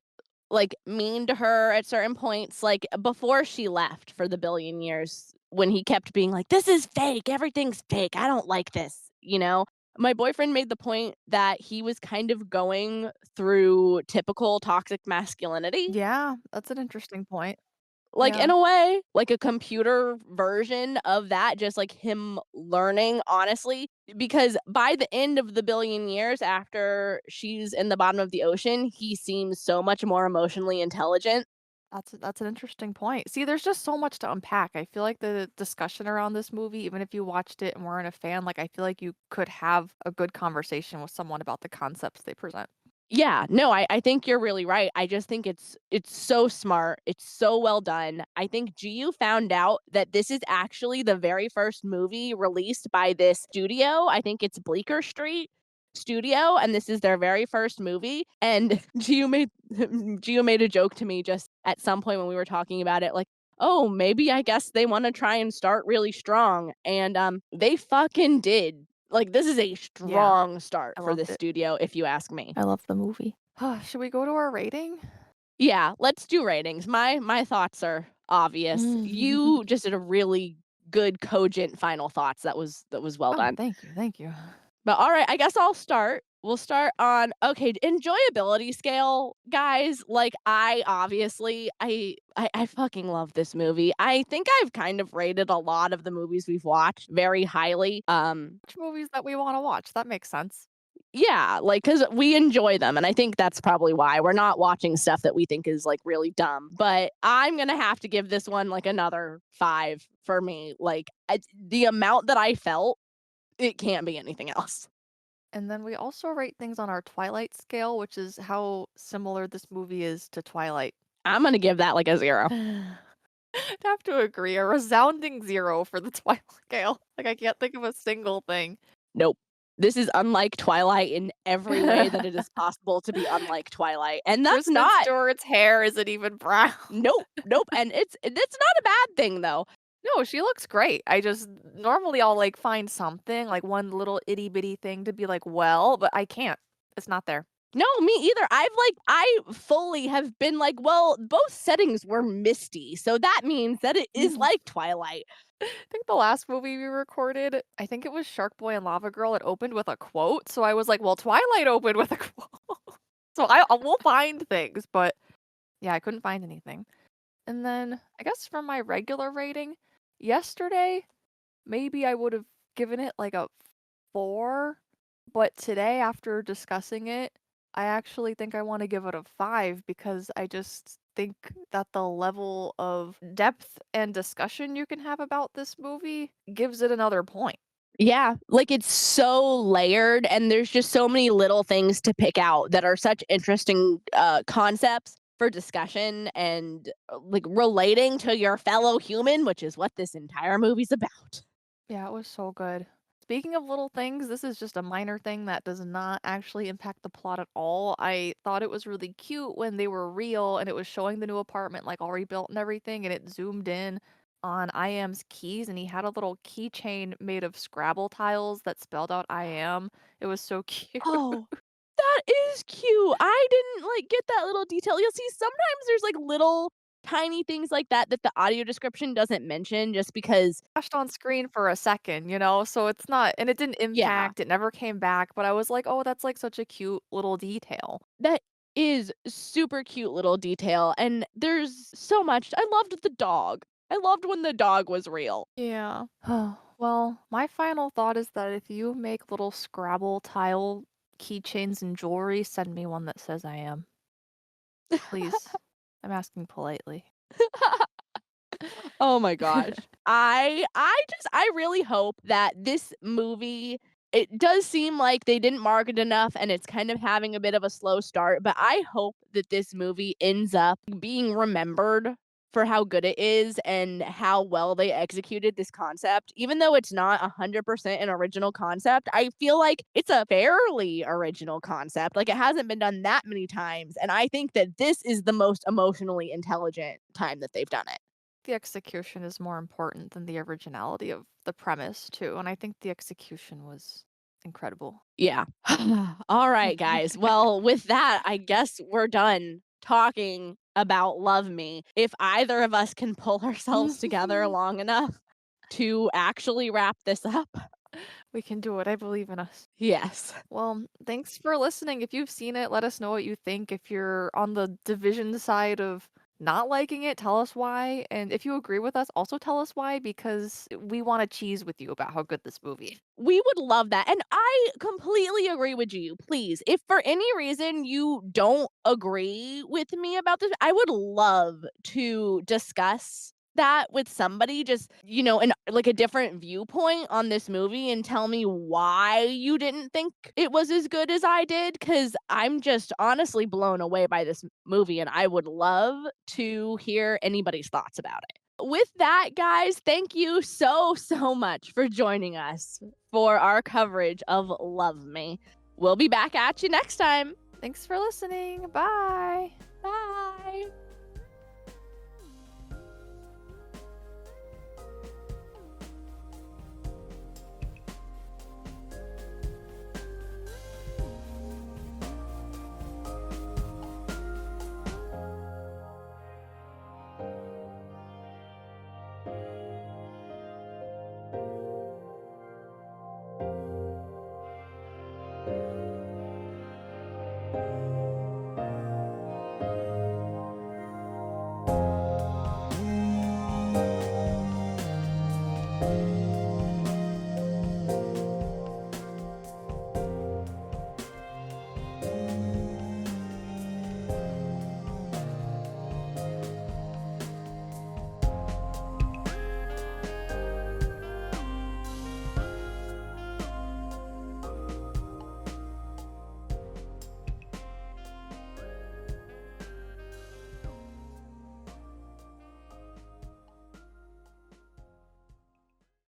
Speaker 1: like, mean to her at certain points, like, before she left for the billion years, when he kept being like, "This is fake, everything's fake, I don't like this," you know? My boyfriend made the point that he was kind of going through typical toxic masculinity.
Speaker 2: Yeah, that's an interesting point.
Speaker 1: Like,
Speaker 2: Yeah.
Speaker 1: in a way, like a computer version of that, just like him learning, honestly, because by the end of the billion years after she's in the bottom of the ocean, he seems so much more emotionally intelligent.
Speaker 2: That's an interesting point. See, there's just so much to unpack. I feel like the discussion around this movie, even if you watched it and weren't a fan, like I feel like you could have a good conversation with someone about the concepts they present.
Speaker 1: Yeah, no, I think you're really right. I just think it's so smart. It's so well done. I think GU found out that this is actually the very first movie released by this studio. I think it's Bleecker Street Studio, and this is their very first movie. And GU made GU made a joke to me just at some point when we were talking about it, like, "Oh, maybe I guess they want to try and start really strong." And they fucking did. Like, this is a
Speaker 2: Yeah,
Speaker 1: strong start
Speaker 2: I
Speaker 1: for
Speaker 2: loved
Speaker 1: this
Speaker 2: it.
Speaker 1: studio, if you ask me.
Speaker 2: I love the movie. Should we go to our rating?
Speaker 1: Yeah, let's do ratings. My thoughts are obvious. You just did a really good cogent final thoughts. That was well
Speaker 2: Oh,
Speaker 1: done.
Speaker 2: thank you, thank you.
Speaker 1: But all right, I guess I'll start. We'll start on okay, enjoyability scale, guys. Like I obviously I fucking love this movie. I think I've kind of rated a lot of the movies we've watched very highly.
Speaker 2: Watch movies that we wanna watch, that makes sense.
Speaker 1: Yeah, like, cause we enjoy them, and I think that's probably why. We're not watching stuff that we think is, like, really dumb, but I'm gonna have to give this one, like, another 5 for me. Like, the amount that I felt, it can't be anything else.
Speaker 2: And then we also rate things on our Twilight scale, which is how similar this movie is to Twilight.
Speaker 1: I'm gonna give that, like, a 0.
Speaker 2: I'd have to agree, a resounding 0 for the Twilight scale. Like, I can't think of a single thing.
Speaker 1: Nope. This is unlike Twilight in every way that it is possible to be unlike Twilight, and that's
Speaker 2: Kristen
Speaker 1: not
Speaker 2: Stewart's hair isn't even brown.
Speaker 1: nope, nope, and it's not a bad thing, though.
Speaker 2: No, she looks great. I just normally I'll, like, find something, like, one little itty bitty thing to be like, "Well," but I can't. It's not there.
Speaker 1: No, me either. I fully have been like, well, both settings were misty, so that means that it is like Twilight.
Speaker 2: I think the last movie we recorded, I think it was Shark Boy and Lava Girl, it opened with a quote, so I was like, "Well, Twilight opened with a quote." So I will find things, but yeah, I couldn't find anything. And then, I guess for my regular rating, yesterday, maybe I would've given it, like, a 4, but today, after discussing it, I actually think I wanna give it a 5 because I just think that the level of depth and discussion you can have about this movie gives it another point.
Speaker 1: Yeah, like, it's so layered, and there's just so many little things to pick out that are such interesting, concepts for discussion and, like, relating to your fellow human, which is what this entire movie's about.
Speaker 2: Yeah, it was so good. Speaking of little things, this is just a minor thing that does not actually impact the plot at all. I thought it was really cute when they were real and it was showing the new apartment like all rebuilt and everything, and it zoomed in on I am's keys and he had a little keychain made of Scrabble tiles that spelled out I am. It was so cute.
Speaker 1: Oh, that is cute. I didn't, like, get that little detail. You'll see sometimes there's, like, little tiny things like that the audio description doesn't mention just because
Speaker 2: Flashed on screen for a second, you know? So it's not, and it didn't
Speaker 1: yeah,
Speaker 2: impact, it never came back, but I was like, "Oh, that's like such a cute little detail."
Speaker 1: that is super cute little detail, and there's so much I loved the dog. I loved when the dog was real.
Speaker 2: Yeah. Well, my final thought is that if you make little Scrabble tile keychains and jewelry, send me one that says I am. Please. I'm asking politely.
Speaker 1: Oh my gosh. I really hope that this movie it does seem like they didn't market enough and it's kind of having a bit of a slow start, but I hope that this movie ends up being remembered for how good it is and how well they executed this concept. Even though it's not 100% an original concept, I feel like it's a fairly original concept. Like it hasn't been done that many times, and I think that this is the most emotionally intelligent time that they've done it.
Speaker 2: The execution is more important than the originality of the premise, too, and I think the execution was incredible.
Speaker 1: Yeah. All right, guys. Well, with that, I guess we're done talking about Love Me. If either of us can pull ourselves together long enough to actually wrap this up.
Speaker 2: We can do it. I believe in us.
Speaker 1: Yes.
Speaker 2: Well, thanks for listening. If you've seen it, let us know what you think. If you're on the division side of not liking it, tell us why. And if you agree with us, also tell us why, because we want to cheese with you about how good this movie is.
Speaker 1: We would love that. And I completely agree with you. Please, if for any reason you don't agree with me about this, I would love to discuss that with somebody just, and like a different viewpoint on this movie and tell me why you didn't think it was as good as I did cuz I'm just honestly blown away by this movie and I would love to hear anybody's thoughts about it. With that, guys, thank you so, so much for joining us for our coverage of Love Me. We'll be back at you next time.
Speaker 2: Thanks for listening. Bye.
Speaker 1: Bye.